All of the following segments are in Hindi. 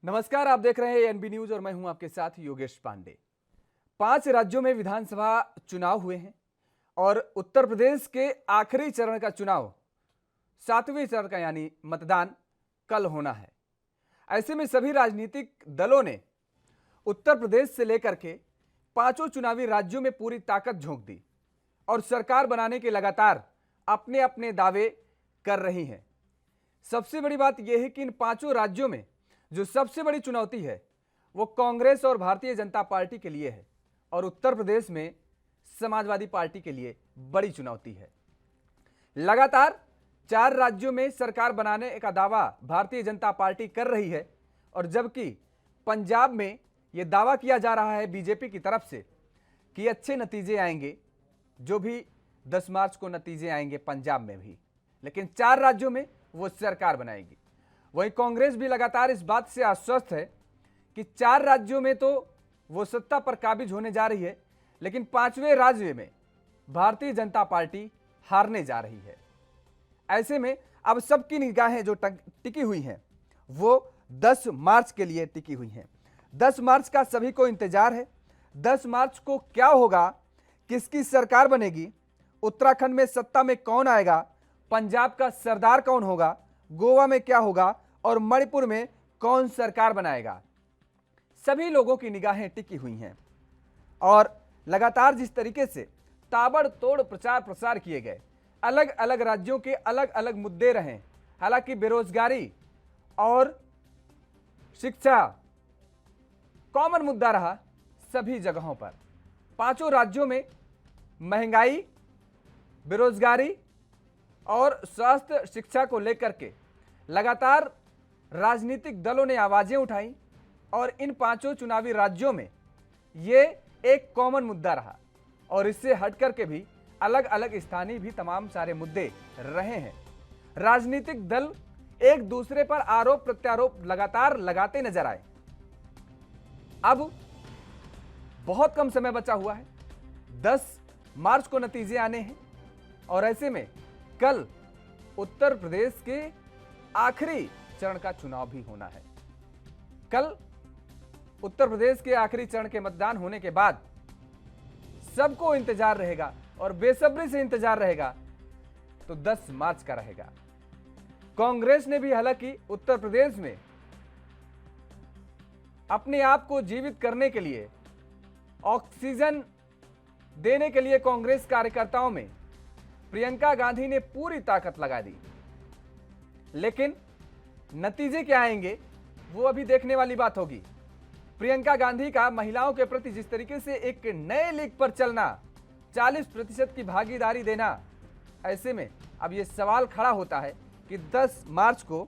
नमस्कार, आप देख रहे हैं एनबी न्यूज और मैं हूं आपके साथ योगेश पांडे। 5 राज्यों में विधानसभा चुनाव हुए हैं और उत्तर प्रदेश के आखिरी चरण का चुनाव 7वें चरण का यानी मतदान कल होना है। ऐसे में सभी राजनीतिक दलों ने उत्तर प्रदेश से लेकर के 5 चुनावी राज्यों में पूरी ताकत झोंक दी और सरकार बनाने के लगातार अपने अपने दावे कर रही हैं। सबसे बड़ी बात यह है कि इन 5 राज्यों में जो सबसे बड़ी चुनौती है वो कांग्रेस और भारतीय जनता पार्टी के लिए है और उत्तर प्रदेश में समाजवादी पार्टी के लिए बड़ी चुनौती है। लगातार 4 राज्यों में सरकार बनाने का दावा भारतीय जनता पार्टी कर रही है और जबकि पंजाब में यह दावा किया जा रहा है बीजेपी की तरफ से कि अच्छे नतीजे आएंगे, जो भी 10 मार्च को नतीजे आएंगे पंजाब में भी, लेकिन 4 राज्यों में वो सरकार बनाएगी। वहीं कांग्रेस भी लगातार इस बात से आश्वस्त है कि 4 राज्यों में तो वो सत्ता पर काबिज होने जा रही है, लेकिन 5वें राज्य में भारतीय जनता पार्टी हारने जा रही है। ऐसे में अब सबकी निगाहें जो टिकी हुई हैं वो 10 मार्च के लिए टिकी हुई हैं। 10 मार्च का सभी को इंतजार है। 10 मार्च को क्या होगा, किसकी सरकार बनेगी, उत्तराखंड में सत्ता में कौन आएगा, पंजाब का सरदार कौन होगा, गोवा में क्या होगा और मणिपुर में कौन सरकार बनाएगा, सभी लोगों की निगाहें टिकी हुई हैं। और लगातार जिस तरीके से ताबड़तोड़ प्रचार प्रसार किए गए, अलग अलग राज्यों के अलग अलग मुद्दे रहे, हालांकि बेरोजगारी और शिक्षा कॉमन मुद्दा रहा सभी जगहों पर। 5 राज्यों में महंगाई, बेरोजगारी और स्वास्थ्य शिक्षा को लेकर के लगातार राजनीतिक दलों ने आवाजें उठाई और इन 5 चुनावी राज्यों में ये एक कॉमन मुद्दा रहा और इससे हट करके भी अलग अलग स्थानीय भी तमाम सारे मुद्दे रहे हैं। राजनीतिक दल एक दूसरे पर आरोप प्रत्यारोप लगातार लगाते नजर आए। अब बहुत कम समय बचा हुआ है, 10 मार्च को नतीजे आने हैं और ऐसे में कल उत्तर प्रदेश के आखिरी चरण का चुनाव भी होना है। कल उत्तर प्रदेश के आखिरी चरण के मतदान होने के बाद सबको इंतजार रहेगा और बेसब्री से इंतजार रहेगा तो 10 मार्च का रहेगा। कांग्रेस ने भी हालांकि उत्तर प्रदेश में अपने आप को जीवित करने के लिए, ऑक्सीजन देने के लिए कांग्रेस कार्यकर्ताओं में प्रियंका गांधी ने पूरी ताकत लगा दी, लेकिन नतीजे क्या आएंगे वो अभी देखने वाली बात होगी। प्रियंका गांधी का महिलाओं के प्रति जिस तरीके से एक नए लीग पर चलना, 40% की भागीदारी देना, ऐसे में अब ये सवाल खड़ा होता है कि 10 मार्च को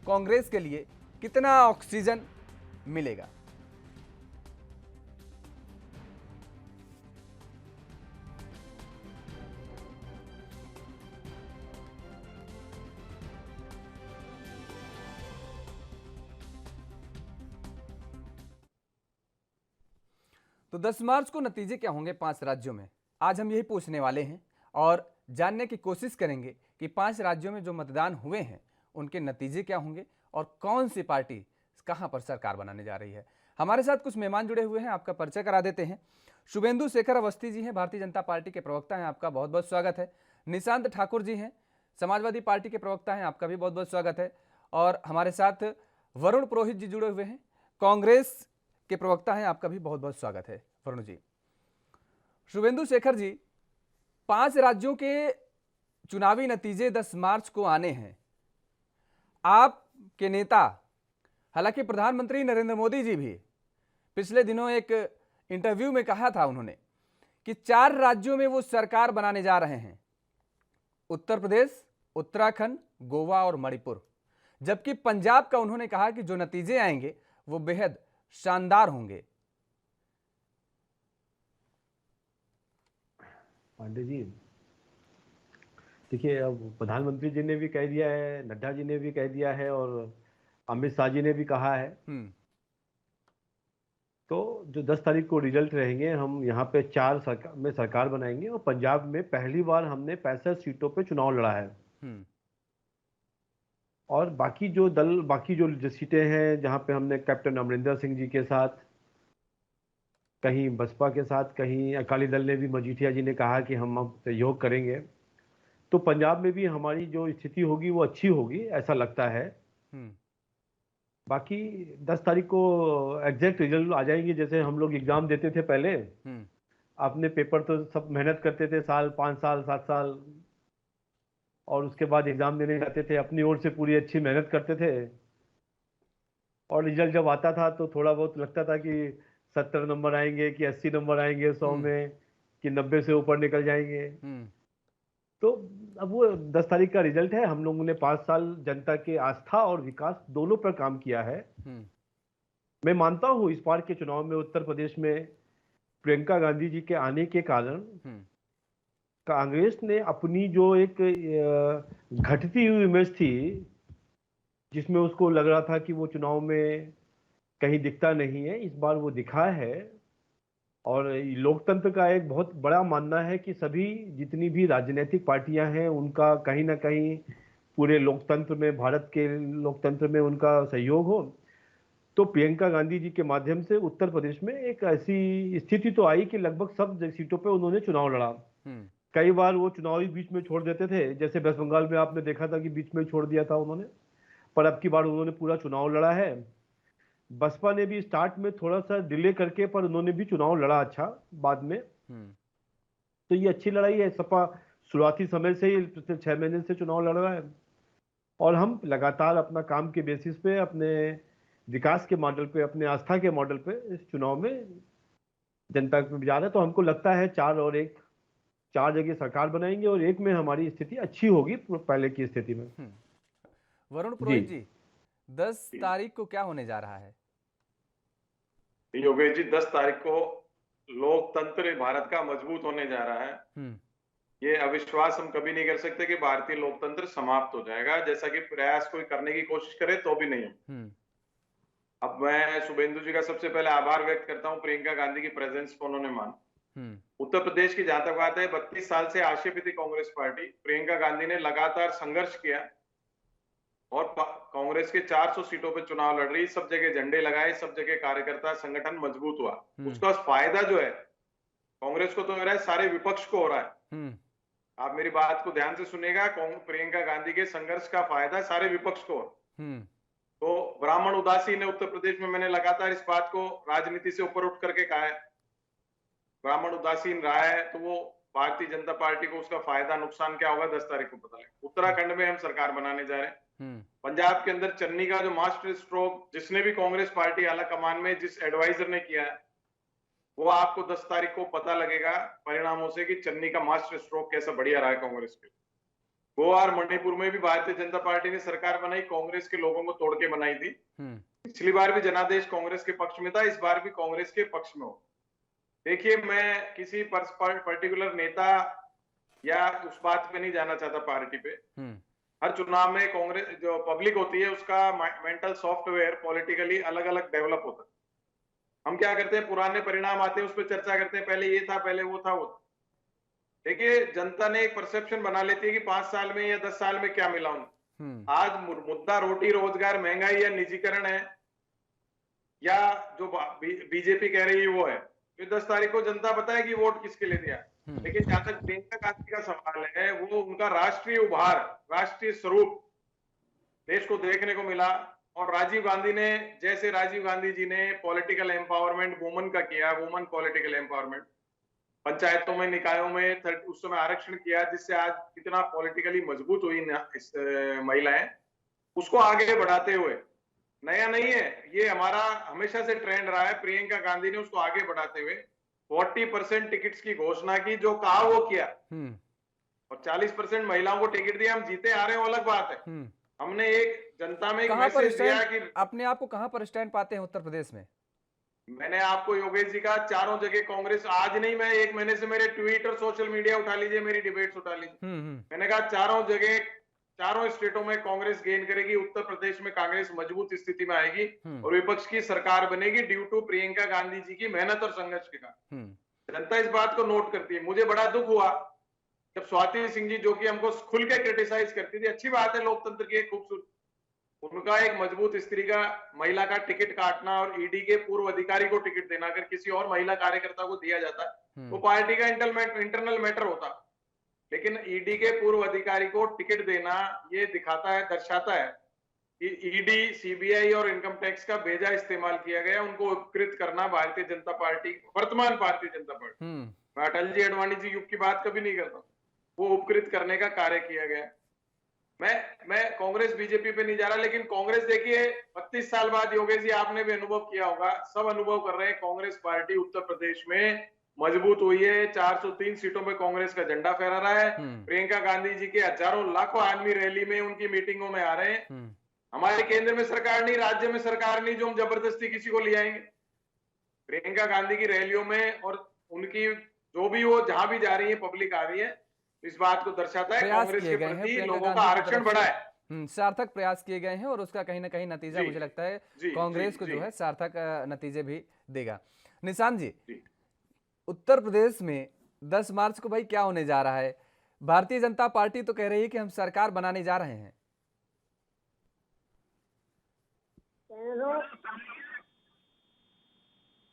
कांग्रेस के लिए कितना ऑक्सीजन मिलेगा। तो 10 मार्च को नतीजे क्या होंगे 5 राज्यों में, आज हम यही पूछने वाले हैं और जानने की कोशिश करेंगे कि 5 राज्यों में जो मतदान हुए हैं उनके नतीजे क्या होंगे और कौन सी पार्टी कहां पर सरकार बनाने जा रही है। हमारे साथ कुछ मेहमान जुड़े हुए हैं, आपका परिचय करा देते हैं। शुभेंदु शेखर अवस्थी जी हैं, भारतीय जनता पार्टी के प्रवक्ता हैं, आपका बहुत बहुत स्वागत है। निशांत ठाकुर जी हैं, समाजवादी पार्टी के प्रवक्ता हैं, आपका भी बहुत बहुत स्वागत है। और हमारे साथ वरुण पुरोहित जी जुड़े हुए हैं, कांग्रेस के प्रवक्ता हैं, आपका भी बहुत बहुत स्वागत है वरुण जी। शुभेंदु शेखर जी, 5 राज्यों के चुनावी नतीजे 10 मार्च को आने हैं। आपके नेता, हालांकि प्रधानमंत्री नरेंद्र मोदी जी भी पिछले दिनों एक इंटरव्यू में कहा था उन्होंने कि 4 राज्यों में वो सरकार बनाने जा रहे हैं, उत्तर प्रदेश, उत्तराखंड, गोवा और मणिपुर, जबकि पंजाब का उन्होंने कहा कि जो नतीजे आएंगे वो बेहद शानदार होंगे। पांडे जी, देखिए, अब प्रधानमंत्री जी ने भी कह दिया है, नड्डा जी ने भी कह दिया है और अमित शाह जी ने भी कहा है। तो जो 10 तारीख को रिजल्ट रहेंगे, हम यहाँ पे 4 सरकार बनाएंगे और पंजाब में पहली बार हमने 65 सीटों पे चुनाव लड़ा है। और बाकी जो सीटें हैं जहां पे हमने कैप्टन अमरिंदर सिंह जी के साथ, कहीं बसपा के साथ, कहीं अकाली दल ने भी, मजीठिया जी ने कहा कि हम अब सहयोग करेंगे, तो पंजाब में भी हमारी जो स्थिति होगी वो अच्छी होगी, ऐसा लगता है। हम्म। बाकी 10 तारीख को एग्जैक्ट रिजल्ट आ जाएंगे। जैसे हम लोग एग्जाम देते थे पहले, हम्म। अपने पेपर तो सब मेहनत करते थे, 5 साल 7 साल, और उसके बाद एग्जाम देने जाते थे, अपनी ओर से पूरी अच्छी मेहनत करते थे, और रिजल्ट जब आता था तो थोड़ा बहुत लगता था कि 70 नंबर आएंगे कि 80 नंबर आएंगे 100 हम्म। में, कि 90 से ऊपर निकल जाएंगे। हम्म। तो अब वो 10 तारीख का रिजल्ट है। हम लोगों ने 5 साल जनता के आस्था और विकास दोनों पर काम किया है। हम्म। मैं मानता हूँ इस बार के चुनाव में उत्तर प्रदेश में प्रियंका गांधी जी के आने के कारण हम्म। कांग्रेस ने अपनी जो एक घटती हुई इमेज थी, जिसमें उसको लग रहा था कि वो चुनाव में कहीं दिखता नहीं है, इस बार वो दिखा है। और लोकतंत्र का एक बहुत बड़ा मानना है कि सभी जितनी भी राजनीतिक पार्टियां हैं उनका कहीं ना कहीं पूरे लोकतंत्र में, भारत के लोकतंत्र में उनका सहयोग हो। तो प्रियंका गांधी जी के माध्यम से उत्तर प्रदेश में एक ऐसी स्थिति तो आई कि लगभग सब सीटों पे उन्होंने चुनाव लड़ा। हम्म। कई बार वो चुनाव ही बीच में छोड़ देते थे, जैसे वेस्ट बंगाल में आपने देखा था कि बीच में छोड़ दिया था उन्होंने, पर अब की बार उन्होंने पूरा चुनाव लड़ा है। बसपा ने भी स्टार्ट में थोड़ा सा डिले करके, पर उन्होंने भी चुनाव लड़ा अच्छा बाद में। हम्म। तो ये अच्छी लड़ाई है। सपा शुरुआती समय से ही पिछले 6 महीने से चुनाव लड़ रहा है, और हम लगातार अपना काम के बेसिस पे, अपने विकास के मॉडल पे, अपने आस्था के मॉडल पे इस चुनाव में जनता पे जा रहे हैं। तो हमको लगता है 4 जगह सरकार बनाएंगे और एक में हमारी स्थिति अच्छी होगी पहले की स्थिति में। वरुण जी पुरोहित जी, 10 तारीख को क्या होने जा रहा है? योगेश जी, 10 तारीख को लोकतंत्र भारत का मजबूत होने जा रहा है। हम्म। ये अविश्वास हम कभी नहीं कर सकते कि भारतीय लोकतंत्र समाप्त हो जाएगा, जैसा कि प्रयास कोई करने की कोशिश करे तो भी नहीं। हम्म। अब मैं शुभेंदु जी का सबसे पहले आभार व्यक्त करता हूं, प्रियंका गांधी की प्रेजेंस को उन्होंने माना। हम्म। उत्तर प्रदेश की जहां तक बात है, 32 साल से आक्षेप थी कांग्रेस पार्टी। प्रियंका गांधी ने लगातार संघर्ष किया और कांग्रेस के 400 सीटों पर चुनाव लड़ रही, सब जगह झंडे लगाए, सब जगह कार्यकर्ता संगठन मजबूत हुआ। उसका फायदा जो है कांग्रेस को तो हो रहा है, सारे विपक्ष को हो रहा है। आप मेरी बात को ध्यान से सुनिएगा, प्रियंका गांधी के संघर्ष का फायदा सारे विपक्ष को। तो ब्राह्मण उदासीन है उत्तर प्रदेश में, मैंने लगातार इस बात को राजनीति से ऊपर उठ करके कहा है। ब्राह्मण उदासीन रहा है तो वो भारतीय जनता पार्टी को उसका फायदा नुकसान क्या होगा 10 तारीख को पता लगेगा। उत्तराखंड में हम सरकार बनाने जा रहे हैं। पंजाब के अंदर चन्नी का जो मास्टर स्ट्रोक जिसने भी कांग्रेस पार्टी आला कमान में जिस एडवाइजर ने किया है, वो आपको 10 तारीख को पता लगेगा परिणामों से कि चन्नी का मास्टर स्ट्रोक कैसा बढ़िया रहा है कांग्रेस के। गोवा और मणिपुर में भी भारतीय जनता पार्टी ने सरकार बनाई, कांग्रेस के लोगों को तोड़ के बनाई थी। पिछली बार भी जनादेश कांग्रेस के पक्ष में था, इस बार भी कांग्रेस के पक्ष में हो। देखिए, मैं किसी पर्टिकुलर नेता या उस बात पे नहीं जाना चाहता पार्टी पे। हर चुनाव में कांग्रेस जो पब्लिक होती है उसका मेंटल सॉफ्टवेयर पॉलिटिकली अलग अलग डेवलप होता है। हम क्या करते हैं, पुराने परिणाम आते हैं उस पर चर्चा करते हैं, पहले ये था, पहले वो था, वो। देखिए, जनता ने एक परसेप्शन बना लेती है कि 5 साल में या 10 साल में क्या मिला उनको। आज मुद्दा रोटी रोजगार महंगाई या निजीकरण है, या जो बीजेपी कह रही है वो है। तो 10 तारीख को जनता बताए कि वोट किसके लिए दिया। लेकिन जहां तक प्रियंका गांधी का सवाल है, वो उनका राष्ट्रीय उभार, राष्ट्रीय स्वरूप देश को देखने को मिला। और राजीव गांधी ने, जैसे राजीव गांधी जी ने पॉलिटिकल एम्पावरमेंट वुमन का किया, वुमन पॉलिटिकल एम्पावरमेंट, पंचायतों में, निकायों में उस समय आरक्षण किया, जिससे आज कितना पॉलिटिकली मजबूत हुई महिलाएं, उसको आगे बढ़ाते हुए, नया नहीं है ये, हमारा हमेशा से ट्रेंड रहा है, प्रियंका गांधी ने उसको आगे बढ़ाते हुए 40% टिकट्स की घोषणा की, जो कहा वो किया, और 40% महिलाओं को टिकट दिया। हम जीते आ रहे हैं वो अलग बात है। हमने एक जनता में एक मैसेज दिया कि अपने आप को कहां पर स्टैंड पाते हैं उत्तर प्रदेश में। मैंने आपको योगेश जी का चारों जगह कांग्रेस, आज नहीं, मैं 1 महीने से मेरे ट्वीट और सोशल मीडिया उठा लीजिए, मेरी डिबेट्स उठा लीजिए, मैंने कहा चारों जगह, चारों स्टेटों में कांग्रेस गेन करेगी, उत्तर प्रदेश में कांग्रेस मजबूत स्थिति में आएगी और विपक्ष की सरकार बनेगी ड्यू टू प्रियंका गांधी जी की मेहनत और संघर्ष के कारण। जनता इस बात को नोट करती है। मुझे बड़ा दुख हुआ जब स्वाति सिंह जी, जो कि हमको खुल के क्रिटिसाइज करती थी, अच्छी बात है, लोकतंत्र की एक खूबसूरत, उनका एक मजबूत स्त्री का महिला का टिकट काटना और ईडी के पूर्व अधिकारी को टिकट देना अगर किसी और महिला कार्यकर्ता को दिया जाता तो पार्टी का इंटरनल मैटर होता, लेकिन ईडी के पूर्व अधिकारी को टिकट देना ये दिखाता है, दर्शाता है कि ईडी, सीबीआई और इनकम टैक्स का बेजा इस्तेमाल किया गया, उनको उपकृत करना भारतीय जनता पार्टी, वर्तमान भारतीय जनता पार्टी, मैं अटल जी अडवाणी जी युग की बात कभी नहीं करता, वो उपकृत करने का कार्य किया गया। मैं कांग्रेस बीजेपी पे नहीं जा रहा, लेकिन कांग्रेस देखिए 32 साल बाद, योगेश जी आपने भी अनुभव किया होगा, सब अनुभव कर रहे हैं, कांग्रेस पार्टी उत्तर प्रदेश में मजबूत हुई है, 403 सीटों पे कांग्रेस का झंडा फहरा रहा है। प्रियंका गांधी जी के हजारों लाखों आदमी रैली में, उनकी मीटिंगों में आ रहे हैं। हमारे केंद्र में सरकार नहीं, राज्य में सरकार नहीं जो हम जबरदस्ती किसी को ले आएंगे। प्रियंका गांधी की रैलियों में और उनकी जो भी वो जहां भी जा रही है, पब्लिक आ रही है, इस बात को दर्शाता है कांग्रेस के प्रति लोगों का आरक्षण बढ़ा है। सार्थक प्रयास किए गए हैं और उसका कहीं ना कहीं नतीजा मुझे लगता है कांग्रेस को जो है सार्थक नतीजे भी देगा। निशांत जी, उत्तर प्रदेश में 10 मार्च को भाई क्या होने जा रहा है? भारतीय जनता पार्टी तो कह रही है कि हम सरकार बनाने जा रहे हैं।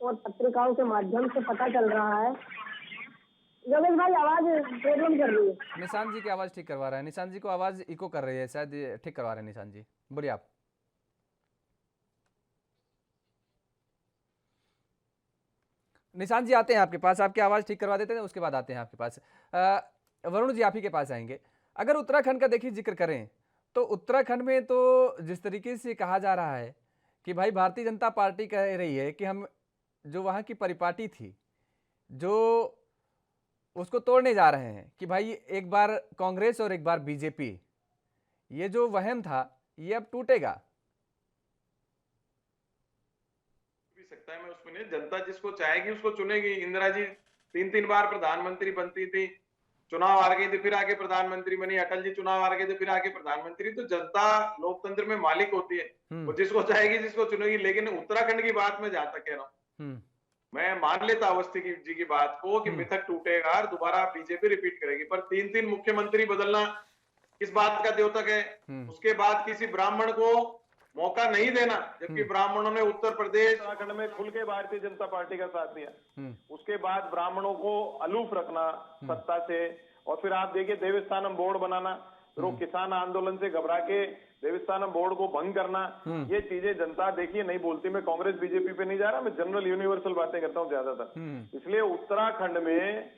और पत्रिकाओं के माध्यम से पता चल रहा है। योगेश भाई आवाज प्रॉब्लम कर रही है। निशांत जी की आवाज ठीक करवा रहा है, निशांत जी को आवाज इको कर रही है, शायद ठीक करवा रहे हैं निशांत जी, बोलिए आप। निशांत जी आते हैं आपके पास, आपकी आवाज ठीक करवा देते हैं, उसके बाद आते हैं आपके पास। वरुण जी आप ही के पास आएंगे। अगर उत्तराखंड का देखिए जिक्र करें तो उत्तराखंड में तो जिस तरीके से कहा जा रहा है कि भाई भारतीय जनता पार्टी कह रही है कि हम जो वहाँ की परिपाटी थी जो उसको तोड़ने जा रहे हैं, कि भाई एक बार कांग्रेस और एक बार बीजेपी, ये जो वहम था ये अब टूटेगा। भी सकता है, मैं उसमें नहीं, जनता जिसको चाहेगी उसको चुनेगी। इंदिरा जी 3 बार प्रधानमंत्री बनती थी, चुनाव हार गई थी फिर आके प्रधानमंत्री बनी, अटल जी चुनाव हार गए थे फिर आके प्रधानमंत्री। तो जनता लोकतंत्र में मालिक होती है, वो जिसको चाहेगी जिसको चुनेगी। लेकिन उत्तराखंड की बात में जहां तक कह रहा हूँ, मैं मान लेता अवस्थी जी की बात को कि मिथक टूटेगा और दोबारा बीजेपी रिपीट करेगी, पर 3 मुख्यमंत्री बदलना किस बात का द्योतक है? उसके बाद किसी ब्राह्मण को मौका नहीं देना, जबकि ब्राह्मणों ने उत्तर प्रदेश उत्तराखंड में खुल के भारतीय जनता पार्टी का साथ दिया। उसके बाद ब्राह्मणों को अलूफ रखना सत्ता से, और फिर आप देखिए देवस्थानम बोर्ड बनाना, फिर वो किसान आंदोलन से घबरा के देवस्थानम बोर्ड को भंग करना, ये चीजें जनता देखिए नहीं बोलती। मैं कांग्रेस बीजेपी पे नहीं जा रहा, मैं जनरल यूनिवर्सल बातें करता हूँ ज्यादातर। इसलिए उत्तराखंड में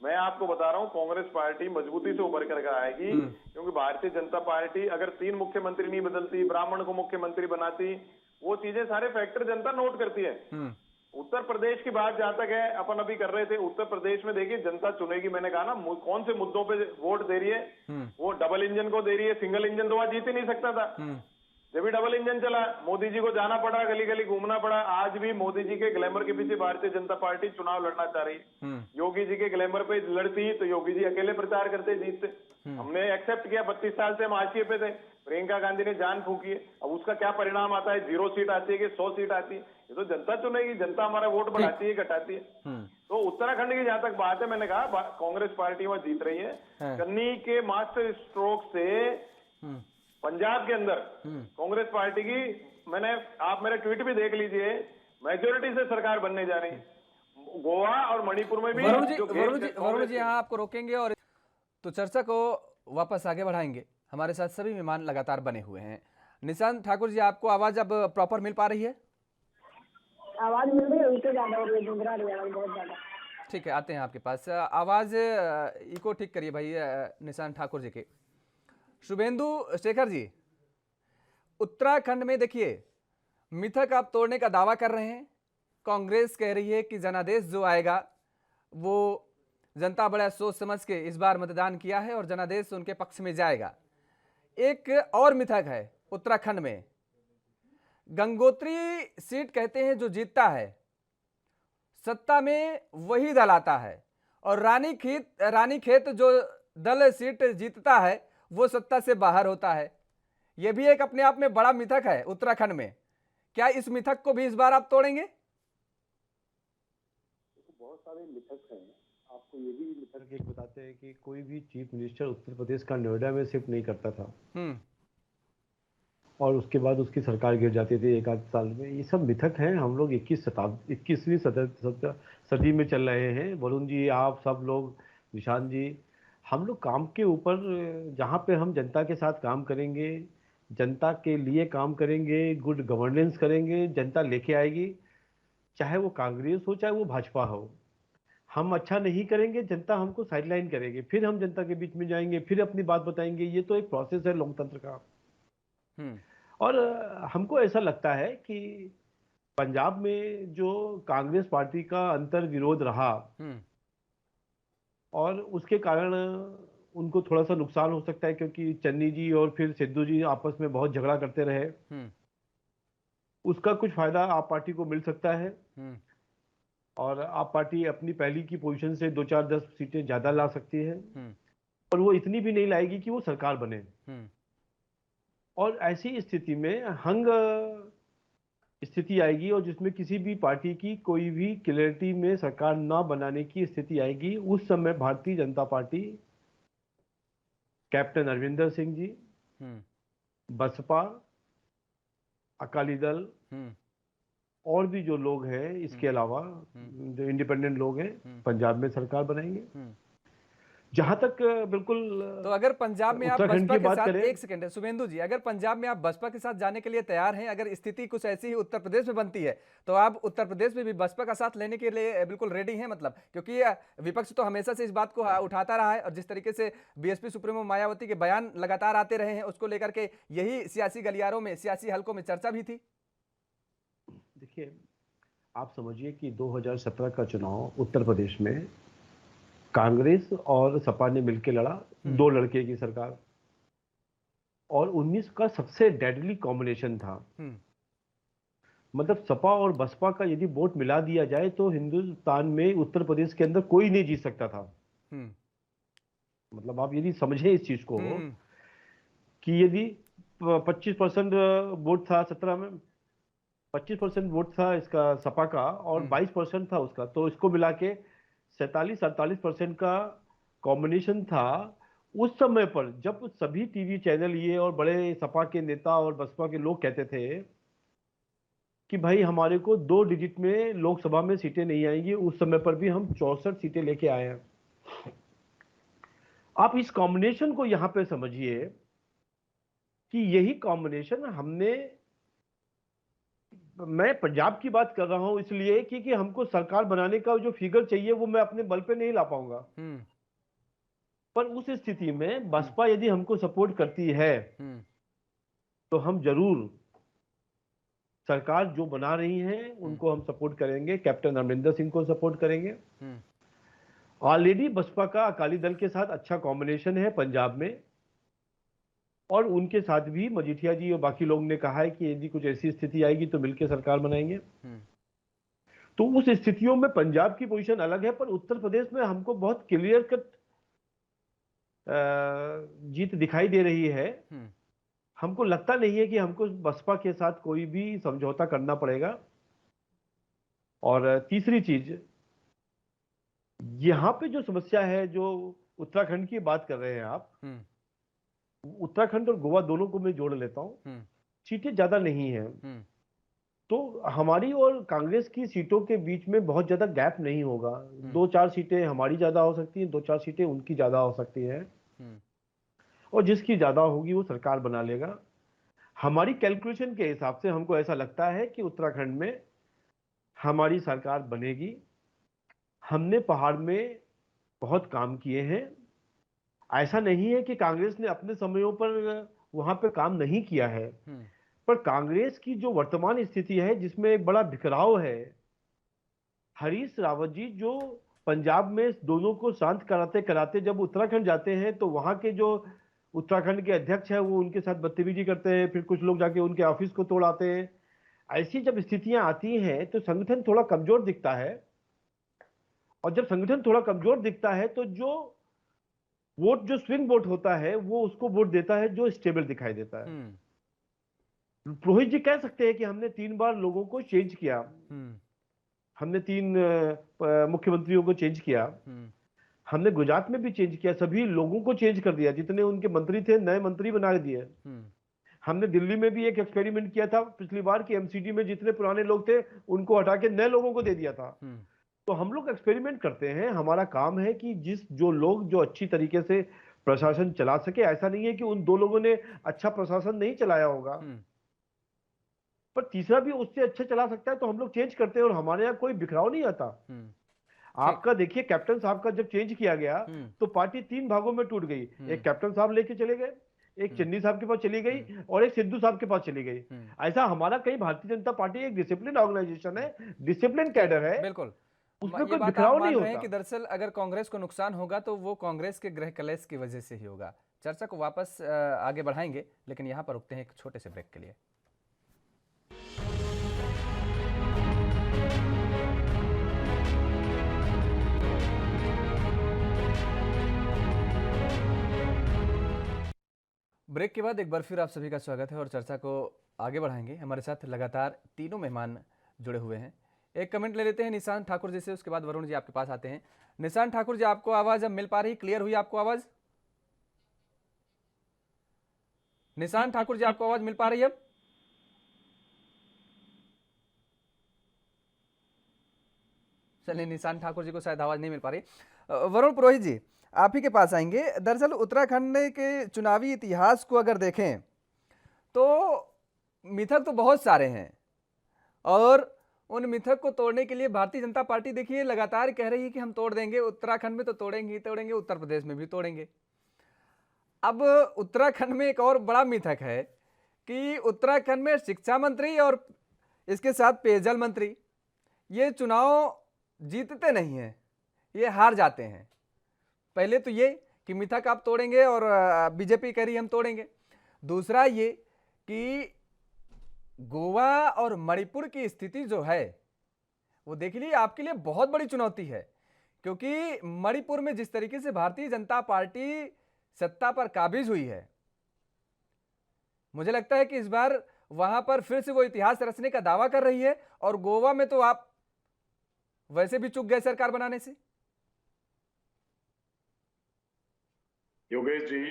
मैं आपको बता रहा हूँ कांग्रेस पार्टी मजबूती से उभर कर आएगी, क्योंकि भारतीय जनता पार्टी अगर 3 मुख्यमंत्री नहीं बदलती, ब्राह्मण को मुख्यमंत्री बनाती, वो चीजें सारे फैक्टर जनता नोट करती है। उत्तर प्रदेश की बात जहां तक है, अपन अभी कर रहे थे, उत्तर प्रदेश में देखिए जनता चुनेगी। मैंने कहा ना, कौन से मुद्दों पे वोट दे रही है, वो डबल इंजन को दे रही है। सिंगल इंजन तो वहां जीत ही नहीं सकता था, जब भी डबल इंजन चला मोदी जी को जाना पड़ा, गली गली घूमना पड़ा। आज भी मोदी जी के ग्लैमर के पीछे भारतीय जनता पार्टी चुनाव लड़ना चाह रही। योगी जी के ग्लैमर पे लड़ती तो योगी जी अकेले प्रचार करते, जीतते। हमने एक्सेप्ट किया, 32 साल से हम हाशिए पे थे, प्रियंका गांधी ने जान फूकी है। अब उसका क्या परिणाम आता है, 0 सीट आती है कि 100 सीट आती है, ये तो जनता चुनेगी। जनता हमारा वोट बढ़ाती है घटाती है। तो उत्तराखंड की जहां तक बात है, मैंने कहा कांग्रेस पार्टी वहां जीत रही है। कन्नी के मास्टर स्ट्रोक से पंजाब के अंदर कांग्रेस पार्टी की, आप मेरा ट्वीट भी देख लीजिए, मेजोरिटी से सरकार बनने जा रही है। गोवा और मणिपुर में भी। वरुण जी यहाँ आपको रोकेंगे और तो चर्चा को वापस आगे बढ़ाएंगे। हमारे साथ सभी मेहमान लगातार बने हुए हैं। निशांत ठाकुर जी, आपको आवाज अब प्रॉपर मिल पा रही है? आवाज मिल रही है, उनसे ज्यादा हो रही है, गुंगरा रही है बहुत ज्यादा। ठीक है, आते हैं आपके पास। आवाज इको ठीक करिए भाई निशांत ठाकुर जी के। शुभेंदु शेखर जी, उत्तराखंड में देखिए मिथक आप तोड़ने का दावा कर रहे हैं। कांग्रेस कह रही है कि जनादेश जो आएगा वो जनता बड़ा सोच समझ के इस बार मतदान किया है और जनादेश उनके पक्ष में जाएगा। एक और मिथक है उत्तराखंड में, गंगोत्री सीट कहते हैं जो जीतता है सत्ता में वही दल आता है, और रानीखेत जो दल सीट जीतता है वो सत्ता से बाहर होता है। यह भी एक अपने आप में बड़ा मिथक है उत्तराखंड में। क्या इस मिथक को भी इस बार आप तोड़ेंगे? बहुत सारे मिथक हैं। आपको ये भी मिथक एक बताते हैं कि कोई भी चीफ मिनिस्टर उत्तर प्रदेश का नोएडा में शिफ्ट नहीं करता था। और उसके बाद उसकी सरकार गिर जाती थी एक आध साल में। ये सब मिथक हैं। हम लोग 21वीं सदी में चल रहे हैं। वरुण जी, आप सब लोग, निशांत जी, हम लोग काम के ऊपर, जहाँ पे हम जनता के साथ काम करेंगे, जनता के लिए काम करेंगे, गुड गवर्नेंस करेंगे, जनता लेके आएगी। चाहे वो कांग्रेस हो चाहे वो भाजपा हो, हम अच्छा नहीं करेंगे, जनता हमको साइडलाइन करेगी, फिर हम जनता के बीच में जाएंगे, फिर अपनी बात बताएंगे। ये तो एक प्रोसेस है लोकतंत्र का। और हमको ऐसा लगता है कि पंजाब में जो कांग्रेस पार्टी का अंतर विरोध रहा और उसके कारण उनको थोड़ा सा नुकसान हो सकता है, क्योंकि चन्नी जी और फिर सिद्धू जी आपस में बहुत झगड़ा करते रहे। उसका कुछ फायदा आप पार्टी को मिल सकता है और आप पार्टी अपनी पहली की पोजीशन से 2-4-10 सीटें ज्यादा ला सकती है, और वो इतनी भी नहीं लाएगी कि वो सरकार बने। और ऐसी स्थिति में हंग स्थिति आएगी, और जिसमें किसी भी पार्टी की कोई भी क्लैरिटी में सरकार ना बनाने की स्थिति आएगी। उस समय भारतीय जनता पार्टी, कैप्टन अमरिंदर सिंह जी, बसपा, अकाली दल और भी जो लोग हैं, इसके अलावा जो इंडिपेंडेंट लोग हैं, पंजाब में सरकार बनाएंगे। जहां तक बिल्कुल तो अगर पंजाब में आप उत्तराखंड बसपा की के बात साथ, करें, एक सेकंड है शुभेंदु जी, अगर पंजाब में आप बसपा के साथ जाने के लिए तैयार हैं, अगर स्थिति कुछ ऐसी ही उत्तर प्रदेश में बनती है, तो आप उत्तर प्रदेश में भी बसपा का साथ लेने के लिए बिल्कुल रेडी हैं? मतलब क्योंकि विपक्ष तो हमेशा से इस बात को उठाता रहा है, और जिस तरीके से बीएसपी सुप्रीमो मायावती के बयान लगातार आते रहे हैं, उसको लेकर के यही सियासी गलियारों में, सियासी हलकों में चर्चा भी थी। देखिए, आप समझिए कि 2017 का चुनाव उत्तर प्रदेश में कांग्रेस और सपा ने मिलकर लड़ा, 2 लड़के की सरकार, और 19 का सबसे डेडली कॉम्बिनेशन था। मतलब सपा और बसपा का यदि वोट मिला दिया जाए तो हिंदुस्तान में उत्तर प्रदेश के अंदर कोई नहीं जीत सकता था। मतलब आप यदि समझें इस चीज को कि यदि 25% वोट था 17 में, 25% वोट था इसका सपा का और 22% था उसका, तो इसको मिला के 47-48% का कॉम्बिनेशन था। उस समय पर जब सभी टीवी चैनल ये और बड़े सपा के नेता और बसपा के लोग कहते थे कि भाई हमारे को 2 डिजिट में लोकसभा में सीटें नहीं आएंगी, उस समय पर भी हम 64 सीटें लेके आए हैं। आप इस कॉम्बिनेशन को यहां पे समझिए कि यही कॉम्बिनेशन हमने, मैं पंजाब की बात कर रहा हूं इसलिए कि हमको सरकार बनाने का जो फिगर चाहिए वो मैं अपने बल पे नहीं ला पाऊंगा, पर उस स्थिति में बसपा यदि हमको सपोर्ट करती है तो हम जरूर सरकार जो बना रही है उनको हम सपोर्ट करेंगे, कैप्टन अमरिंदर सिंह को सपोर्ट करेंगे। ऑलरेडी बसपा का अकाली दल के साथ अच्छा कॉम्बिनेशन है पंजाब में, और उनके साथ भी मजीठिया जी और बाकी लोग ने कहा है कि यदि कुछ ऐसी स्थिति आएगी तो मिलकर सरकार बनाएंगे। तो उस स्थितियों में पंजाब की पोजीशन अलग है, पर उत्तर प्रदेश में हमको बहुत क्लियर कट जीत दिखाई दे रही है। हमको लगता नहीं है कि हमको बसपा के साथ कोई भी समझौता करना पड़ेगा। और तीसरी चीज, यहां पे जो समस्या है, जो उत्तराखंड की बात कर रहे हैं आप, उत्तराखंड और गोवा दोनों को मैं जोड़ लेता हूं, सीटें ज्यादा नहीं है, तो हमारी और कांग्रेस की सीटों के बीच में बहुत ज्यादा गैप नहीं होगा। 2-4 सीटें हमारी ज्यादा हो सकती हैं, 2-4 सीटें उनकी ज्यादा हो सकती हैं, और जिसकी ज्यादा होगी वो सरकार बना लेगा। हमारी कैलकुलेशन के हिसाब से हमको ऐसा लगता है कि उत्तराखंड में हमारी सरकार बनेगी। हमने पहाड़ में बहुत काम किए हैं, ऐसा नहीं है कि कांग्रेस ने अपने समयों पर वहां पे काम नहीं किया है, पर कांग्रेस की जो वर्तमान स्थिति है जिसमें एक बड़ा बिखराव है, हरीश रावत जी जो पंजाब में दोनों को शांत कराते कराते जब उत्तराखंड जाते हैं तो वहां के जो उत्तराखंड के अध्यक्ष है वो उनके साथ बदतमीजी करते हैं, फिर कुछ लोग जाके उनके ऑफिस को तोड़ाते हैं। ऐसी जब स्थितियां आती हैं तो संगठन थोड़ा कमजोर दिखता है, और जब संगठन थोड़ा कमजोर दिखता है तो जो वोट, जो स्विंग वोट होता है, वो उसको वोट देता है जो स्टेबल दिखाई देता है। पुरोहित जी कह सकते हैं कि हमने 3 बार लोगों को चेंज किया, हमने 3 मुख्यमंत्रियों को चेंज किया, हमने गुजरात में भी चेंज किया, सभी लोगों को चेंज कर दिया, जितने उनके मंत्री थे नए मंत्री बना दिए। हमने दिल्ली में भी एक एक्सपेरिमेंट किया था पिछली बार कि एमसीडी में जितने पुराने लोग थे उनको हटा के नए लोगों को दे दिया था। तो हम लोग एक्सपेरिमेंट करते हैं, हमारा काम है कि जो लोग जो अच्छी तरीके से प्रशासन चला सके। ऐसा नहीं है कि उन 2 लोगों ने अच्छा प्रशासन नहीं चलाया होगा, पर तीसरा भी उससे अच्छा चला सकता है, तो हम लोग चेंज करते हैं और हमारे यहाँ कोई बिखराव नहीं आता। आपका देखिए कैप्टन साहब का जब चेंज किया गया तो पार्टी 3 भागों में टूट गई। एक कैप्टन साहब लेके चले गए, एक चन्नी साहब के पास चली गई और एक सिद्धू साहब के पास चली गई। ऐसा हमारा कहीं भारतीय जनता पार्टी एक डिसिप्लिन ऑर्गेनाइजेशन है, डिसिप्लिन कैडर है, बिल्कुल। उसमें ये कोई बात बिखराव आप मान नहीं रहे हैं होता। कि दरअसल अगर कांग्रेस को नुकसान होगा तो वो कांग्रेस के गृह कलेश की वजह से ही होगा। चर्चा को वापस आगे बढ़ाएंगे, लेकिन यहाँ पर रुकते हैं एक छोटे से ब्रेक के लिए। ब्रेक के बाद एक बार फिर आप सभी का स्वागत है और चर्चा को आगे बढ़ाएंगे। हमारे साथ लगातार तीनों मेहमान जुड़े हुए हैं। एक कमेंट ले लेते हैं निशान ठाकुर जी से, उसके बाद वरुण जी आपके पास आते हैं। निशान ठाकुर जी, आपको आवाज अब मिल पा रही, क्लियर हुई आपको आवाज? निशान ठाकुर जी, आपको आवाज मिल पा रही है अब? चलिए, निशान ठाकुर जी को शायद आवाज नहीं मिल पा रही। वरुण पुरोहित जी, आप ही के पास आएंगे। दरअसल उत्तराखंड के चुनावी इतिहास को अगर देखें तो मिथक तो बहुत सारे हैं और उन मिथक को तोड़ने के लिए भारतीय जनता पार्टी देखिए लगातार कह रही है कि हम तोड़ देंगे। उत्तराखंड में तो तोड़ेंगे ही तोड़ेंगे, उत्तर प्रदेश में भी तोड़ेंगे। अब उत्तराखंड में एक और बड़ा मिथक है कि उत्तराखंड में शिक्षा मंत्री और इसके साथ पेयजल मंत्री ये चुनाव जीतते नहीं हैं, ये हार जाते हैं। पहले तो ये कि मिथक आप तोड़ेंगे और बीजेपी कह रही है हम तोड़ेंगे। दूसरा ये कि गोवा और मणिपुर की स्थिति जो है वो देख लीजिए आपके लिए बहुत बड़ी चुनौती है, क्योंकि मणिपुर में जिस तरीके से भारतीय जनता पार्टी सत्ता पर काबिज हुई है, मुझे लगता है कि इस बार वहां पर फिर से वो इतिहास रचने का दावा कर रही है। और गोवा में तो आप वैसे भी चूक गए सरकार बनाने से। योगेश जी,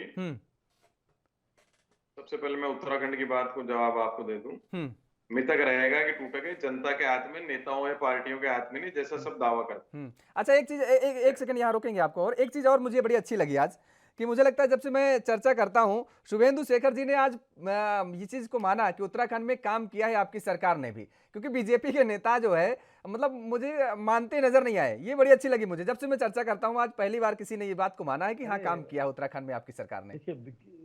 सबसे पहले मैं उत्तराखंड की बात को जवाब आपको दे दूं। मिथक रहेगा कि टूटेगा जनता के हाथ में, नेताओं या पार्टियों के हाथ में नहीं, जैसा सब दावा करते। अच्छा, एक चीज एक सेकंड यहाँ रोकेंगे आपको। और एक चीज और मुझे बड़ी अच्छी लगी आज कि मुझे लगता है जब से मैं चर्चा करता हूं, शुभेंदु शेखर जी ने आज ये चीज को माना कि उत्तराखंड में काम किया है आपकी सरकार ने भी, क्योंकि बीजेपी के नेता जो है मतलब मुझे मानते नजर नहीं आए। ये बड़ी अच्छी लगी मुझे, जब से मैं चर्चा करता हूं आज पहली बार किसी ने ये बात को माना है कि हाँ काम किया उत्तराखंड में आपकी सरकार ने।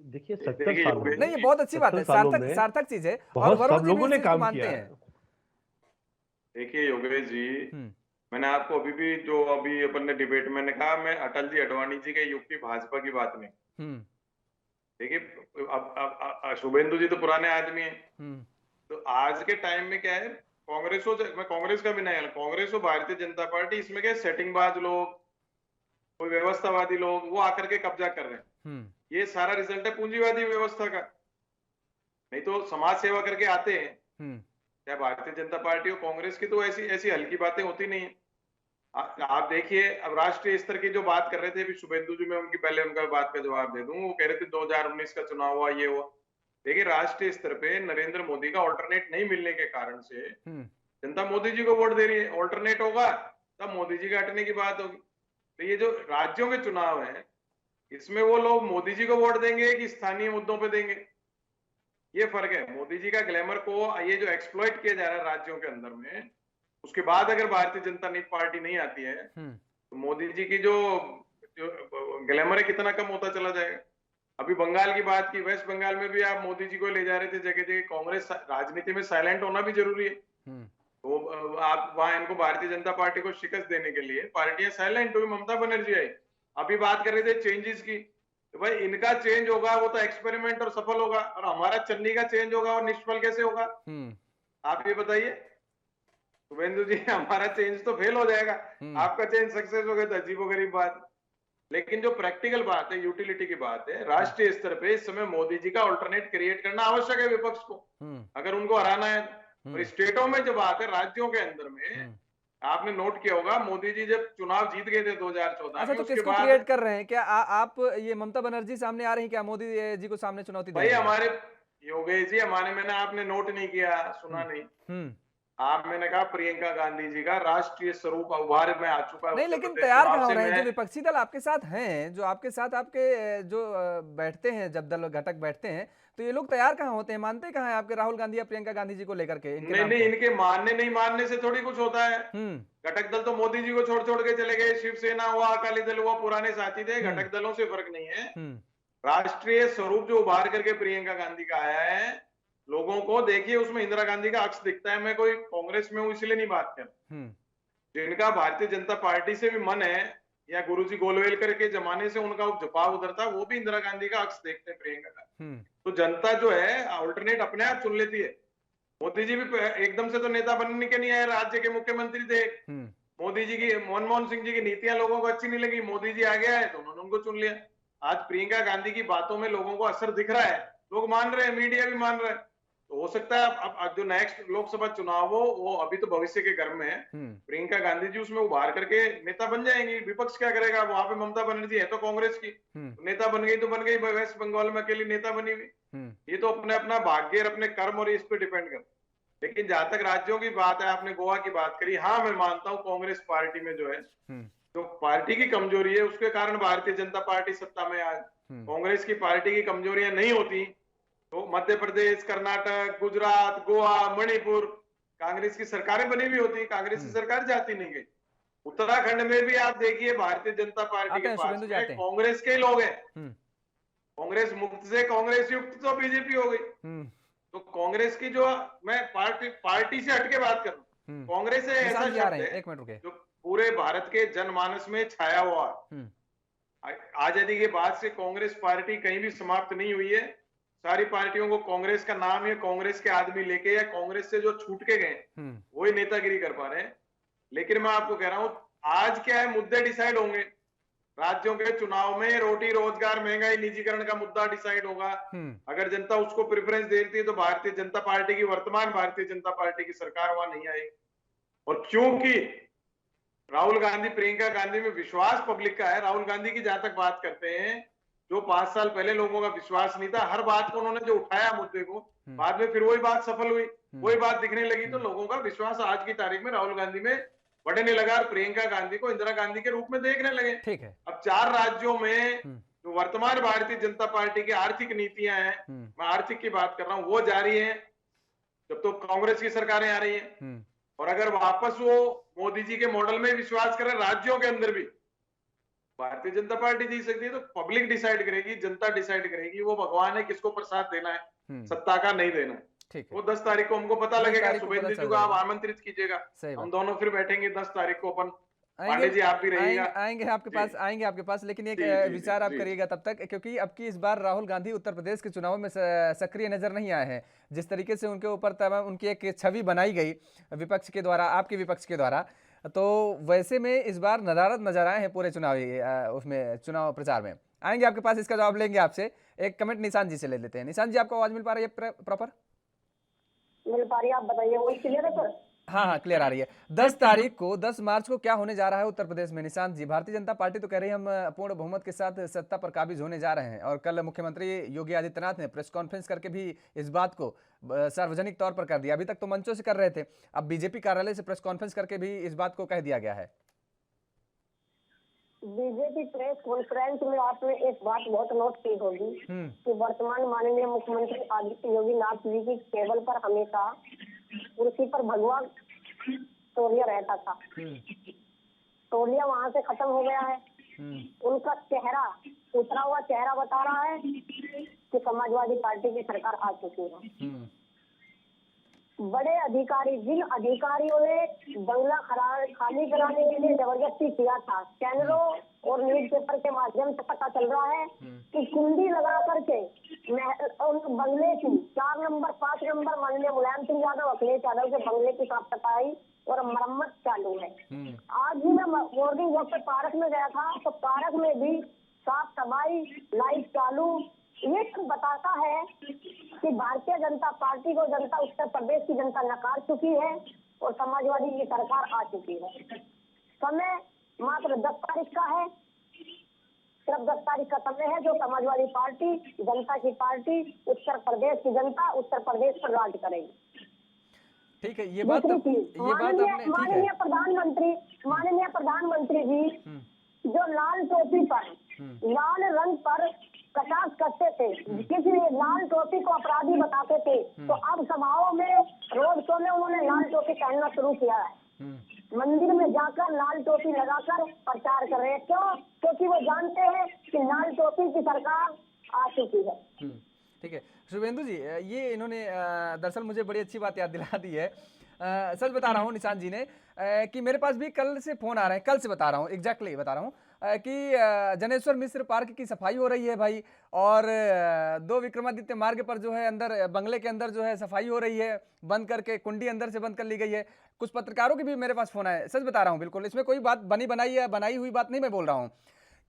देखिए 70 सालों में, नहीं ये बहुत अच्छी बात है, सार्थक चीज है और सब लोगों ने काम किया है। देखिए योगेश जी, मैंने आपको अभी भी जो अभी अपन ने डिबेट में कहा, मैं अटल जी अडवाणी जी के युग की भाजपा की बात नहीं। देखिए अब शुभेंदु जी तो पुराने आदमी हैं, तो आज के टाइम में क्या है, कांग्रेस हो, मैं कांग्रेस का भी नहीं, कांग्रेस हो भारतीय जनता पार्टी, इसमें क्या सेटिंगबाज लोग, कोई व्यवस्थावादी लोग वो आकर के कब्जा कर रहे हैं। ये सारा रिजल्ट है पूंजीवादी व्यवस्था का। नहीं तो समाज सेवा करके आते हैं, चाहे भारतीय जनता पार्टी हो कांग्रेस की, तो ऐसी हल्की बातें होती नहीं है। आप देखिए, अब राष्ट्रीय स्तर की जो बात कर रहे थे अभी शुभेंदु जी, मैं उनकी पहले उनका बात का जवाब दे दूं। वो कह रहे थे 2019 का चुनाव हुआ, ये हुआ। देखिए राष्ट्रीय स्तर पे नरेंद्र मोदी का ऑल्टरनेट नहीं मिलने के कारण से जनता मोदी जी को वोट दे रही है। ऑल्टरनेट होगा तब मोदी जी के हटने की बात होगी। तो ये जो राज्यों के चुनाव है, इसमें वो लोग मोदी जी को वोट देंगे कि स्थानीय मुद्दों पे देंगे, ये फर्क है। मोदी जी का ग्लैमर को ये जो एक्सप्लॉइट किया जा रहा है राज्यों के अंदर में, उसके बाद अगर भारतीय जनता पार्टी नहीं आती है तो मोदी जी की जो ग्लैमर है कितना कम होता चला जाएगा। अभी बंगाल की बात की, वेस्ट बंगाल में भी आप मोदी जी को ले जा रहे थे जगह जगह। कांग्रेस राजनीति में साइलेंट होना भी जरूरी है, तो आप वहां इनको भारतीय जनता पार्टी को शिकस्त देने के लिए पार्टियां साइलेंट हुई। ममता बनर्जी आई, अभी बात कर रहे थे चेंजेस की, तो भाई इनका चेंज होगा वो तो एक्सपेरिमेंट और सफल होगा, और हमारा चन्नी का चेंज होगा और निष्फल कैसे होगा? आप ये बताइए शुभेंदु जी, हमारा चेंज तो फेल हो जाएगा, आपका चेंज सक्सेस हो गया तो अजीबोगरीब बात। लेकिन जो प्रैक्टिकल बात है, यूटिलिटी की बात है, राष्ट्रीय स्तर पे इस समय मोदी जी का ऑल्टरनेट क्रिएट करना आवश्यक है विपक्ष को, अगर उनको हराना है। और स्टेटों में जो बात है, राज्यों के अंदर में आपने नोट किया होगा, मोदी जी जब चुनाव जीत गए थे 2014 में, तो किसको क्रिएट कर रहे हैं? क्या आप ये ममता बनर्जी सामने आ रही है क्या? मोदी जी को सामने चुनौती दे भाई? हमारे योगेश जी, हमारे मैंने आपने नोट नहीं किया, सुना नहीं। आप मैंने कहा प्रियंका गांधी जी का राष्ट्रीय स्वरूप उभार में आ चुका है। नहीं, लेकिन तैयार कहाँ हो रहे हैं? जो विपक्षी दल आपके साथ हैं, जो आपके साथ आपके जो बैठते हैं, जब दल घटक बैठते हैं, तो ये लोग तैयार कहाँ होते हैं? मानते कहाँ हैं आपके राहुल गांधी या प्रियंका गांधी जी को लेकर के? नहीं, इनके मानने नहीं मानने से थोड़ी कुछ होता है। घटक दल तो मोदी जी को छोड़ छोड़ के चले गए, शिवसेना हुआ, अकाली दल हुआ, पुराने साथी थे। घटक दलों से फर्क नहीं है। राष्ट्रीय स्वरूप जो उभार करके प्रियंका गांधी का आया है, लोगों को देखिए उसमें इंदिरा गांधी का अक्ष दिखता है। मैं कोई कांग्रेस में हूं इसलिए नहीं बात कर, जिनका भारतीय जनता पार्टी से भी मन है, या गुरुजी गोलवेलकर के जमाने से उनका झुकाव उधर था, वो भी इंदिरा गांधी का अक्ष देखते हैं प्रियंका गांधी। तो जनता जो है अल्टरनेट अपने आप चुन लेती है। मोदी जी भी एकदम से तो नेता बनने के नहीं आए, राज्य के मुख्यमंत्री थे। मोदी जी की, मनमोहन सिंह जी की नीतियां लोगों को अच्छी नहीं लगी, मोदी जी आगे आए तो उन्होंने उनको चुन लिया। आज प्रियंका गांधी की बातों में लोगों को असर दिख रहा है, लोग मान रहे हैं, मीडिया भी मान रहा है। तो हो सकता है अब जो नेक्स्ट लोकसभा चुनाव हो, वो अभी तो भविष्य के घर में है। प्रियंका गांधी जी उसमें उभार करके नेता बन जाएंगी। विपक्ष क्या करेगा? वहां पे ममता बनर्जी है तो कांग्रेस की, नेता बन गई तो बन गई, वेस्ट बंगाल में अकेली नेता बनी हुई। ये तो अपने अपना भाग्य और अपने कर्म और इस पे डिपेंड करता है। लेकिन जहां तक राज्यों की बात है, आपने गोवा की बात करी, हाँ मैं मानता हूँ कांग्रेस पार्टी में जो है, जो पार्टी की कमजोरी है, उसके कारण भारतीय जनता पार्टी सत्ता में आज। कांग्रेस की पार्टी की कमजोरियां नहीं होती तो मध्य प्रदेश, कर्नाटक, गुजरात, गोवा, मणिपुर कांग्रेस की सरकारें बनी हुई होती, कांग्रेस की सरकार जाती नहीं गई। उत्तराखंड में भी आप देखिए भारतीय जनता पार्टी के पास में कांग्रेस के लोग हैं। कांग्रेस मुक्त से कांग्रेस युक्त तो बीजेपी हो गई। तो कांग्रेस की जो, मैं पार्टी से हटके बात कर रहा हूँ, कांग्रेस है ऐसा शब्द है जो पूरे भारत के जनमानस में छाया हुआ। आजादी के बाद से कांग्रेस पार्टी कहीं भी समाप्त नहीं हुई है। सारी पार्टियों को कांग्रेस का नाम या कांग्रेस के आदमी लेके, या कांग्रेस से जो छूट के गए वही नेतागिरी कर पा रहे हैं। लेकिन मैं आपको कह रहा हूं, आज क्या है, मुद्दे डिसाइड होंगे राज्यों के चुनाव में। रोटी, रोजगार, महंगाई, निजीकरण का मुद्दा डिसाइड होगा। अगर जनता उसको प्रेफरेंस देती है तो भारतीय जनता पार्टी की, वर्तमान भारतीय जनता पार्टी की सरकार वहां नहीं आएगी। और क्योंकि राहुल गांधी, प्रियंका गांधी में विश्वास पब्लिक का है। राहुल गांधी की जहां तक बात करते हैं, जो 5 साल पहले लोगों का विश्वास नहीं था, हर बात को उन्होंने जो उठाया मुद्दे को, बाद में फिर वही बात सफल हुई, वही बात दिखने लगी। तो लोगों का विश्वास आज की तारीख में राहुल गांधी में बढ़ने लगा और प्रियंका गांधी को इंदिरा गांधी के रूप में देखने लगे। ठीक है। अब 4 राज्यों में जो वर्तमान भारतीय जनता पार्टी की आर्थिक नीतियां हैं, मैं आर्थिक की बात कर रहा हूं, वो जारी है जब तो कांग्रेस की सरकारें आ रही है। और अगर वापस वो मोदी जी के मॉडल में विश्वास करें राज्यों के अंदर भी, भारतीय जनता पार्टी जीत सकती है। तो पब्लिक डिसाइड करेगी, जनता डिसाइड करेगी, वो भगवान है किसको प्रसाद देना है, सत्ता का नहीं देना है। वो 10 तारीख को हमको पता लगेगा। शुभेंदु जी को आप आमंत्रित कीजिएगा, हम दोनों फिर बैठेंगे 10 तारीख को अपन। पांडे जी आप भी रहिएगा। आएंगे आपके पास, लेकिन एक विचार आप करिएगा तब तक, क्योंकि अब की इस बार राहुल गांधी उत्तर प्रदेश के चुनाव में सक्रिय नजर नहीं आए हैं। जिस तरीके से उनके ऊपर तमाम उनकी एक छवि बनाई गई विपक्ष के द्वारा, आपके विपक्ष के द्वारा, तो वैसे में इस बार नदारद नजर आए हैं पूरे उसमें चुनाव प्रचार में। आएंगे आपके पास, इसका जवाब लेंगे आपसे। एक कमेंट निशान जी से ले लेते हैं। निशान जी, आपको आवाज मिल पा रही है प्रॉपर? मिल पा रही है, आप बताइए। वही क्लियर है सर? हाँ, क्लियर आ रही है। 10 मार्च को क्या होने जा रहा है उत्तर प्रदेश में? निशांत जी, भारतीय जनता पार्टी तो कह रही है हम पूर्ण बहुमत के साथ सत्ता पर काबिज होने जा रहे हैं, और कल मुख्यमंत्री योगी आदित्यनाथ ने प्रेस कॉन्फ्रेंस करके भी इस बात को सार्वजनिक तौर पर कर दिया। अभी तक तो मंचों से कर रहे थे, अब बीजेपी कार्यालय से प्रेस कॉन्फ्रेंस करके भी इस बात को कह दिया गया है। बीजेपी प्रेस कॉन्फ्रेंस में आपने एक बात बहुत नोट की होगी कि वर्तमान माननीय मुख्यमंत्री आदित्य योगी नाथ जी की टेबल पर हमेशा कुर्सी पर भगवा तौलिया रहता था। तौलिया वहां से खत्म हो गया है। उनका चेहरा, उतरा हुआ चेहरा बता रहा है कि समाजवादी पार्टी की सरकार आ चुकी है। बड़े अधिकारी, जिन अधिकारियों ने बंगला खाली कराने के लिए जबरदस्ती किया था, चैनलों और न्यूज पेपर के माध्यम से पता चल रहा है कि कुंडी लगा करके उन बंगले की 4 नंबर 5 नंबर माननीय मुलायम सिंह यादव, अखिलेश यादव के बंगले की साफ सफाई और मरम्मत चालू है। आज ही मैं मॉर्निंग वॉक पे पार्क में गया था, तो पार्क में भी साफ सफाई, लाइट चालू। ये सब बताता है कि भारतीय जनता पार्टी को जनता, उत्तर प्रदेश की जनता नकार चुकी है और समाजवादी की सरकार आ चुकी है। समय मात्र 10 तारीख का है। सिर्फ अब 10 तारीख का समय है, जो समाजवादी पार्टी, जनता की पार्टी, उत्तर प्रदेश की जनता उत्तर प्रदेश पर राज करेगी। ठीक है, ये बात आपने ठीक है। माननीय प्रधानमंत्री जी जो लाल टोपी पर, लाल रंग पर कटाक्ष करते थे, किसी लाल टोपी को अपराधी बताते थे, तो अब सभाओं में, रोड शो में उन्होंने लाल टोपी पहनना शुरू किया है। मंदिर में जाकर लाल टोपी लगाकर प्रचार कर रहे हैं। क्यों? क्योंकि वो जानते हैं कि लाल टोपी की सरकार आ चुकी है। ठीक है शुभेंदु जी, ये इन्होंने दरअसल मुझे बड़ी अच्छी बात याद दिला दी है। सच बता रहा हूँ निशांत जी ने कि मेरे पास भी कल से फोन आ रहे हैं, कल से बता रहा हूँ, एग्जैक्टली बता रहा हूँ कि जनेश्वर मिश्र पार्क की सफाई हो रही है भाई, और 2 विक्रमादित्य मार्ग पर जो है अंदर बंगले के अंदर जो है सफाई हो रही है, बंद करके कुंडी अंदर से बंद कर ली गई है। कुछ पत्रकारों के भी मेरे पास फोन आए, सच बता रहा हूँ बिल्कुल, इसमें कोई बात बनी बनाई या बनाई हुई बात नहीं मैं बोल रहा हूँ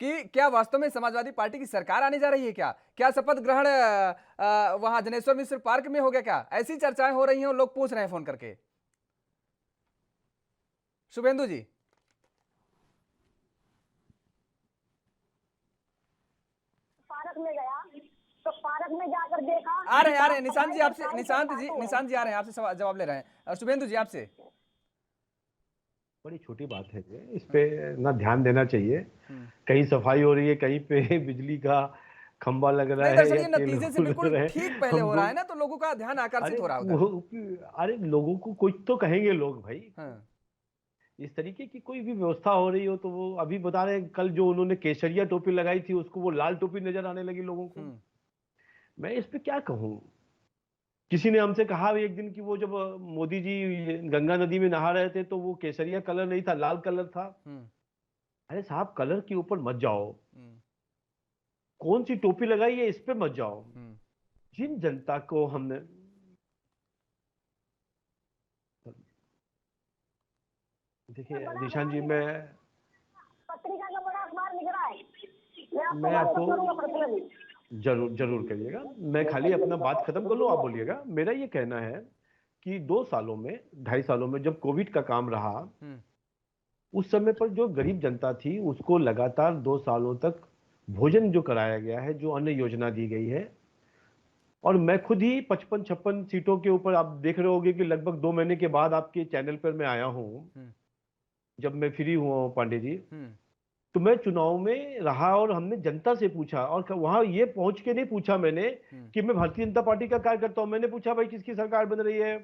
कि क्या वास्तव में समाजवादी पार्टी की सरकार आने जा रही है, क्या शपथ ग्रहण वहां जनेश्वर मिश्र पार्क में हो गया, क्या ऐसी चर्चाएं हो रही हैं और लोग पूछ रहे हैं फोन करके। शुभेंदु जी, पार्क में गया तो पार्क में जाकर देखा। आ रहे हैं निशांत जी आपसे, निशांत जी आ रहे हैं आपसे जवाब ले रहे हैं। और शुभेंदु जी आपसे बड़ी छोटी बात है ये, इस पे ना ध्यान देना चाहिए। कहीं सफाई हो रही है, कहीं पे बिजली का खंबा लग रहा है, या नतीजे से बिल्कुल ठीक पहले हो रहा है ना, तो लोगों का ध्यान आकर्षित हो रहा है। अरे लोगों को कुछ तो कहेंगे लोग भाई। इस तरीके की कोई भी व्यवस्था हो रही हो तो वो अभी बता रहे, कल जो उन्होंने केसरिया टोपी लगाई थी उसको वो लाल टोपी नजर आने लगी लोगों को। मैं इस पे क्या कहूं। किसी ने हमसे कहा भी एक दिन कि वो जब मोदी जी गंगा नदी में नहा रहे थे तो वो केसरिया कलर नहीं था, लाल कलर था। अरे साहब, कलर के ऊपर मत जाओ, कौन सी टोपी लगाई है इस पे मत जाओ। जिन जनता को हमने, देखिए निशांत जी, मैं पत्रिका का बड़ा अखबार लिख रहा है, मैं आपको जरूर करिएगा। मैं खाली अपना बात खत्म कर लूं, आप बोलिएगा। मेरा ये कहना है कि 2 सालों में, 2.5 सालों में जब कोविड का काम रहा, उस समय पर जो गरीब जनता थी उसको लगातार 2 सालों तक भोजन जो कराया गया है, जो अन्न योजना दी गई है, और मैं खुद ही 55-56 सीटों के ऊपर, आप देख रहे होंगे कि लगभग 2 महीने के बाद आपके चैनल पर मैं आया हूं, जब मैं फ्री हुआ हूं पांडे जी, तो मैं चुनाव में रहा और हमने जनता से पूछा, और वहां ये पहुंच के नहीं पूछा मैंने कि मैं भारतीय जनता पार्टी का कार्यकर्ता हूं, मैंने पूछा भाई किसकी सरकार बन रही है।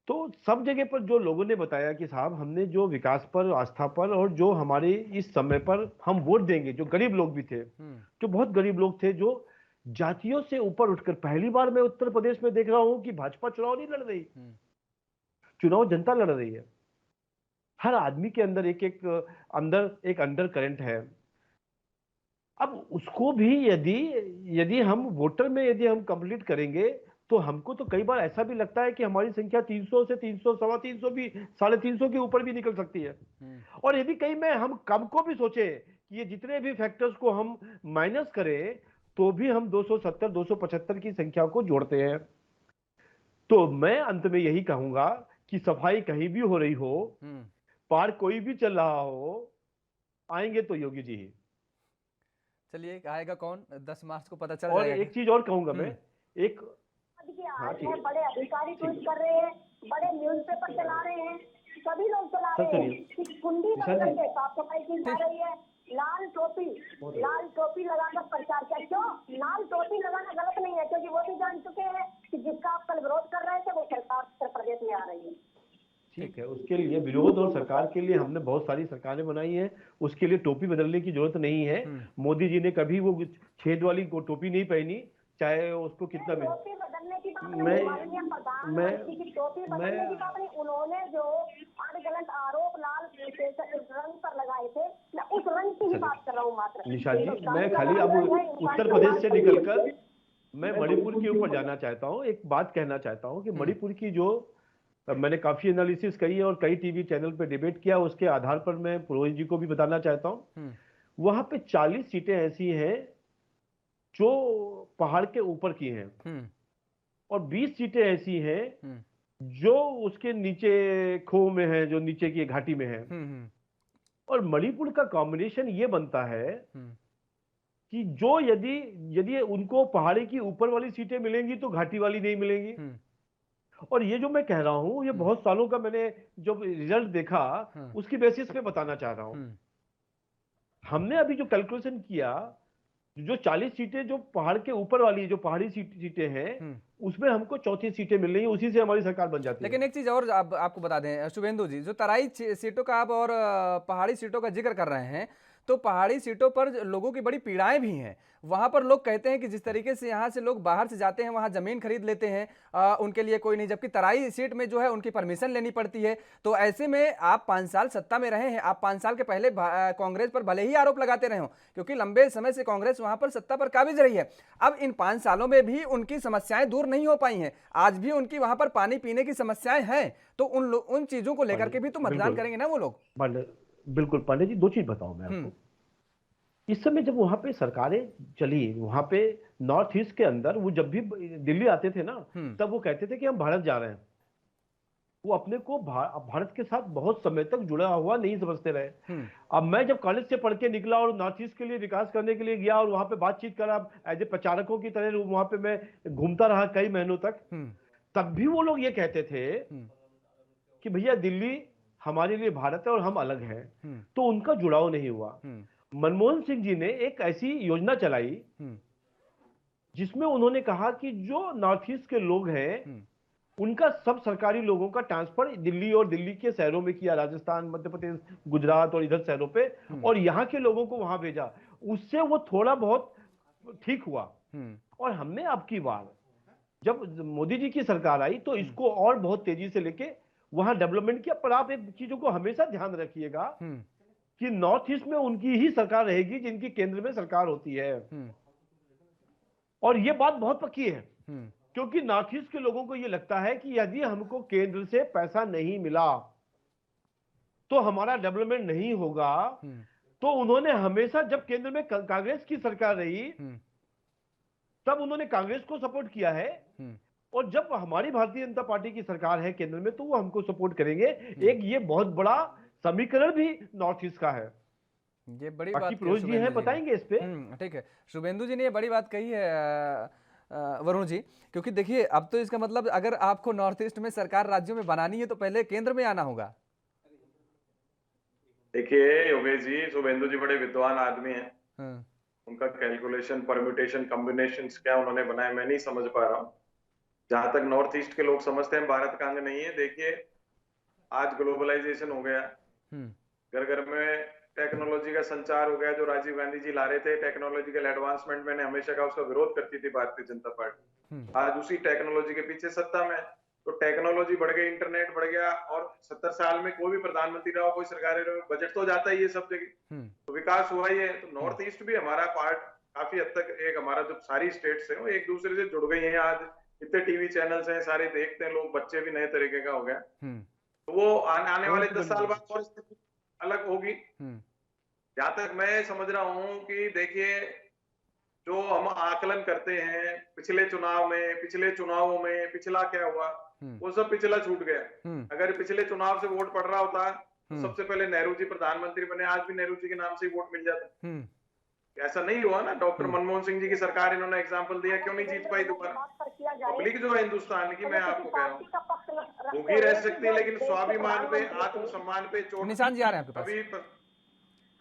तो सब जगह पर जो लोगों ने बताया कि साहब हमने जो विकास पर, आस्था पर, और जो हमारे इस समय पर हम वोट देंगे, जो गरीब लोग भी थे, जो बहुत गरीब लोग थे, जो जातियों से ऊपर उठकर, पहली बार मैं उत्तर प्रदेश में देख रहा हूं कि भाजपा चुनाव नहीं लड़ रही, चुनाव जनता लड़ रही है। हर आदमी के अंदर एक अंडर करंट है। अब उसको भी यदि हम वोटर में यदि हम कंप्लीट करेंगे, तो हमको तो कई बार ऐसा भी लगता है कि हमारी संख्या 300 से 300, 350 भी, 350 के ऊपर भी निकल सकती है। और यदि कहीं में हम कम को भी सोचे कि ये जितने भी फैक्टर्स को हम माइनस करें, तो भी हम 270, 275 की संख्या को जोड़ते हैं। तो मैं अंत में यही कहूंगा कि सफाई कहीं भी हो रही हो, पार्क कोई भी चल रहा हो, आएंगे तो योगी जी ही। चलिए, आएगा कौन 10 मार्च को पता चल और जाएगा। एक चीज और कहूंगा मैं, एक बड़े अधिकारी ट्वीट कर रहे हैं, बड़े न्यूज़पेपर चला रहे हैं, सभी लोग चला रहे हैं कि कुंडी बंद करके साफ सफाई की जा रही है, लाल टोपी लगाकर प्रचार किया। क्यों? लाल टोपी लगाना गलत नहीं है, क्योंकि वो भी जान चुके हैं कि जिसका आप कल विरोध कर रहे थे वो सरकार उत्तर प्रदेश में आ रही है। ठीक है, उसके लिए विरोध और सरकार के लिए हमने बहुत सारी सरकारें बनाई हैं, उसके लिए टोपी बदलने की जरूरत नहीं है। मोदी जी ने कभी वो छेद वाली टोपी नहीं पहनी, चाहे उसको कितना भी। उन्होंने जो अनगलत आरोप लाल रंग पर लगाए थे, मैं उस रंग की ही बात कर रहा हूँ मात्र। निशा जी, मैं खाली अब उत्तर प्रदेश से निकलकर मैं मणिपुर के ऊपर जाना चाहता हूँ। एक बात कहना चाहता हूँ कि मणिपुर की जो मैंने काफी एनालिसिस करी है और कई टीवी चैनल पे डिबेट किया, उसके आधार पर मैं पुरोहित जी को भी बताना चाहता हूं। वहां पे 40 सीटें ऐसी हैं जो पहाड़ के ऊपर की हैं, और 20 सीटें ऐसी हैं जो उसके नीचे खो में है, जो नीचे की घाटी में है। और मणिपुर का कॉम्बिनेशन ये बनता है कि जो यदि यदि उनको पहाड़ी की ऊपर वाली सीटें मिलेंगी तो घाटी वाली नहीं मिलेंगी। और ये जो मैं कह रहा हूं, ये बहुत सालों का मैंने जो रिजल्ट देखा उसकी बेसिस पे बताना चाह रहा हूं। हमने अभी जो कैलकुलेशन किया, जो 40 सीटें जो पहाड़ के ऊपर वाली जो पहाड़ी सीटें हैं उसमें हमको 34 सीटें मिल रही हैं, उसी से हमारी सरकार बन जाती है। लेकिन एक चीज और आपको बता दें शुभेंदु जी, जो तराई सीटों का आप और पहाड़ी सीटों का जिक्र कर रहे हैं, तो पहाड़ी सीटों पर लोगों की बड़ी पीड़ाएं भी हैं। वहां पर लोग कहते हैं कि जिस तरीके से यहाँ से लोग बाहर से जाते हैं वहां जमीन खरीद लेते हैं, उनके लिए कोई नहीं, जबकि तराई सीट में जो है उनकी परमिशन लेनी पड़ती है। तो ऐसे में आप 5 साल सत्ता में रहे हैं, आप 5 साल के पहले कांग्रेस पर भले ही आरोप लगाते रहे हो, क्योंकि लंबे समय से कांग्रेस वहां पर सत्ता पर काबिज रही है, अब इन 5 सालों में भी उनकी समस्याएं दूर नहीं हो पाई हैं। आज भी उनकी वहां पर पानी पीने की समस्याएं हैं, तो उन चीजों को लेकर के भी तो मतदान करेंगे ना वो लोग। बिल्कुल पांडे जी, 2 चीज बताऊं मैं आपको। इस समय जब वहां पे सरकारें चली, वहां पे नॉर्थ ईस्ट के अंदर वो जब भी दिल्ली आते थे ना, तब वो कहते थे कि हम भारत जा रहे हैं। वो अपने को भारत के साथ बहुत समय तक जुड़ा हुआ नहीं समझते रहे। अब मैं जब कॉलेज से पढ़ के निकला और नॉर्थ ईस्ट के लिए विकास करने के लिए गया और वहां पे बातचीत करा, एज ए प्रचारकों की तरह वहां पे मैं घूमता रहा कई महीनों तक, तब भी वो लोग ये कहते थे कि भैया दिल्ली हमारे लिए भारत है और हम अलग हैं। तो उनका जुड़ाव नहीं हुआ। मनमोहन सिंह जी ने एक ऐसी योजना चलाई जिसमें उन्होंने कहा कि जो नॉर्थ ईस्ट के लोग हैं उनका सब सरकारी लोगों का ट्रांसफर दिल्ली और दिल्ली के शहरों में किया, राजस्थान, मध्य प्रदेश, गुजरात और इधर शहरों पे, और यहाँ के लोगों को वहां भेजा। उससे वो थोड़ा बहुत ठीक हुआ। और हमने अब की बार जब मोदी जी की सरकार आई तो इसको और बहुत तेजी से लेके वहां डेवलपमेंट किया। पर आप एक चीजों को हमेशा ध्यान रखिएगा कि नॉर्थ ईस्ट में उनकी ही सरकार रहेगी जिनकी केंद्र में सरकार होती है। और यह बात बहुत पक्की है, क्योंकि नॉर्थ ईस्ट के लोगों को यह लगता है कि यदि हमको केंद्र से पैसा नहीं मिला तो हमारा डेवलपमेंट नहीं होगा। तो उन्होंने हमेशा, जब केंद्र में कांग्रेस की सरकार रही तब उन्होंने कांग्रेस को सपोर्ट किया है, और जब हमारी भारतीय जनता पार्टी की सरकार है केंद्र में तो वो हमको सपोर्ट करेंगे। एक ये बहुत बड़ा समीकरण भी नॉर्थ ईस्ट का है। ये बड़ी बात फिरोज जी हैं, बताएंगे इस पे। ठीक है, शुभेंदु जी ने ये बड़ी बात कही है वरुण जी, क्योंकि देखिए अब तो इसका मतलब अगर आपको नॉर्थ ईस्ट में सरकार राज्यों में बनानी है तो पहले केंद्र में आना होगा। देखिए योगेश जी, शुभेंदु जी बड़े विद्वान आदमी हैं। उनका कैलकुलेशन, परम्यूटेशन, कॉम्बिनेशन क्या उन्होंने बनाए मैं नहीं समझ पा रहा हूँ। जहां तक नॉर्थ ईस्ट के लोग समझते हैं भारत का अंग नहीं है, देखिए आज ग्लोबलाइजेशन हो गया, घर घर में टेक्नोलॉजी का संचार हो गया। जो राजीव गांधी जी ला रहे थे टेक्नोलॉजिकल एडवांसमेंट, मैंने हमेशा का उसका विरोध करती थी भारतीय जनता पार्टी। आज उसी टेक्नोलॉजी के पीछे सत्ता में। तो टेक्नोलॉजी बढ़ गई, इंटरनेट बढ़ गया, और 70 साल में कोई भी प्रधानमंत्री रहा, कोई सरकार रहा, बजट तो जाता ही है सब जगह, तो विकास हुआ ही है। तो नॉर्थ ईस्ट भी हमारा पार्ट काफी हद तक, एक हमारा जो सारी स्टेट्स है वो एक दूसरे से जुड़ गई है। आज इतने टीवी चैनल्स हैं, सारे देखते हैं लोग, बच्चे भी नए तरीके का हो गया। तो वो आने वाले 10 साल बाद और स्थिति अलग होगी। जहां तक मैं समझ रहा हूं कि देखिए जो हम आकलन करते हैं पिछले चुनावों में पिछला क्या हुआ, वो सब पिछला छूट गया। अगर पिछले चुनाव से वोट पड़ रहा होता तो सबसे पहले नेहरू जी प्रधानमंत्री बने, आज भी नेहरू जी के नाम से वोट मिल जाता। ऐसा नहीं हुआ ना। डॉक्टर मनमोहन सिंह जी की सरकार, इन्होंने एग्जाम्पल दिया, क्यों नहीं जीत पाई दोबारा। पब्लिक जो है हिंदुस्तान की, मैं आपको कह रहा हूँ, भूखी रह सकती है लेकिन स्वाभिमान पे, आत्मसम्मान पे चोट निशान जी आ रहे हैं आपके पास। कभी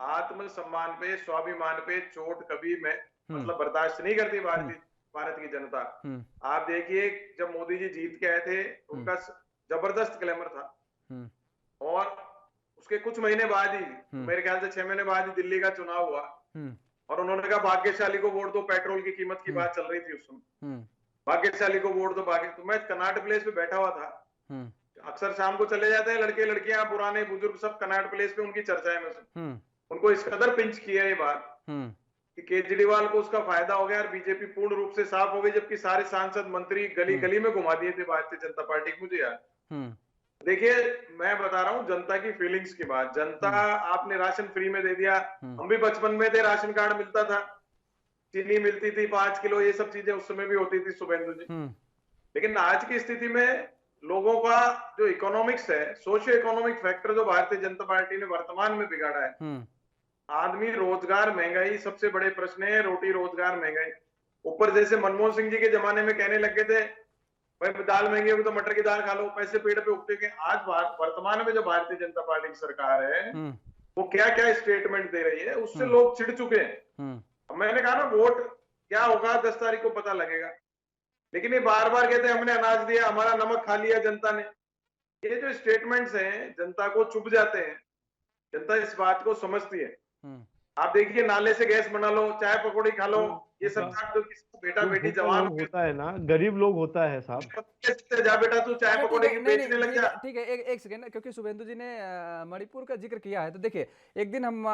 आत्मसम्मान पे, स्वाभिमान पे चोट कभी मैं मतलब बर्दाश्त नहीं करती भारत की जनता। आप देखिए जब मोदी जी जीत के आए थे उनका जबरदस्त ग्लैमर था, और उसके कुछ महीने बाद ही, मेरे ख्याल से 6 महीने बाद ही दिल्ली का चुनाव हुआ, और उन्होंने कहा भाग्यशाली को वोट दो। पेट्रोल की कीमत की बात चल रही थी उस समय, भाग्यशाली को वोट दो। तो मैं कनाट प्लेस पे बैठा हुआ था, अक्सर शाम को चले जाते हैं लड़के लड़कियां, पुराने बुजुर्ग सब कनाट प्लेस पे, उनकी चर्चाएं में से उनको इस कदर पिंच किया ये बात कि केजरीवाल को उसका फायदा हो गया और बीजेपी पूर्ण रूप से साफ हो गई, जबकि सारे सांसद मंत्री गली गली में घुमा दिए थे भारतीय जनता पार्टी को। मुझे यार देखिए मैं बता रहा हूँ जनता की फीलिंग्स की बात। जनता, आपने राशन फ्री में दे दिया, हम भी बचपन में थे, राशन कार्ड मिलता था, चीनी मिलती थी 5 किलो, ये सब चीजें उस समय भी होती थी शुभेंदु जी। लेकिन आज की स्थिति में लोगों का जो इकोनॉमिक्स है, सोशियो इकोनॉमिक फैक्टर जो भारतीय जनता पार्टी ने वर्तमान में बिगाड़ा है, आदमी, रोजगार, महंगाई सबसे बड़े प्रश्न है, रोटी रोजगार महंगाई। ऊपर जैसे मनमोहन सिंह जी के जमाने में कहने लगे थे भाई दाल महंगी होगी तो मटर की दाल खा लो, पैसे पेड़ पे उगते के। आज वर्तमान में जो भारतीय जनता पार्टी की सरकार है वो क्या क्या स्टेटमेंट दे रही है, उससे लोग चिढ़ चुके हैं। अब मैंने कहा ना, वोट क्या होगा 10 तारीख को पता लगेगा, लेकिन ये बार बार कहते हैं हमने अनाज दिया, हमारा नमक खा लिया जनता ने। ये जो स्टेटमेंट्स हैं जनता को चुभ जाते हैं, जनता इस बात को समझती है। आप देखिए, नाले से गैस बना लो, चाय पकौड़ी खा लो, ये सब जो किसी बेटा बेटी जवान होता है ना, गरीब लोग होता है साहब, जा बेटा तू चाय पकौड़ी की बेचने लग जा। ठीक है, एक सेकंड, क्योंकि शुभेंदु जी ने मणिपुर का जिक्र किया है, तो देखिए एक दिन हम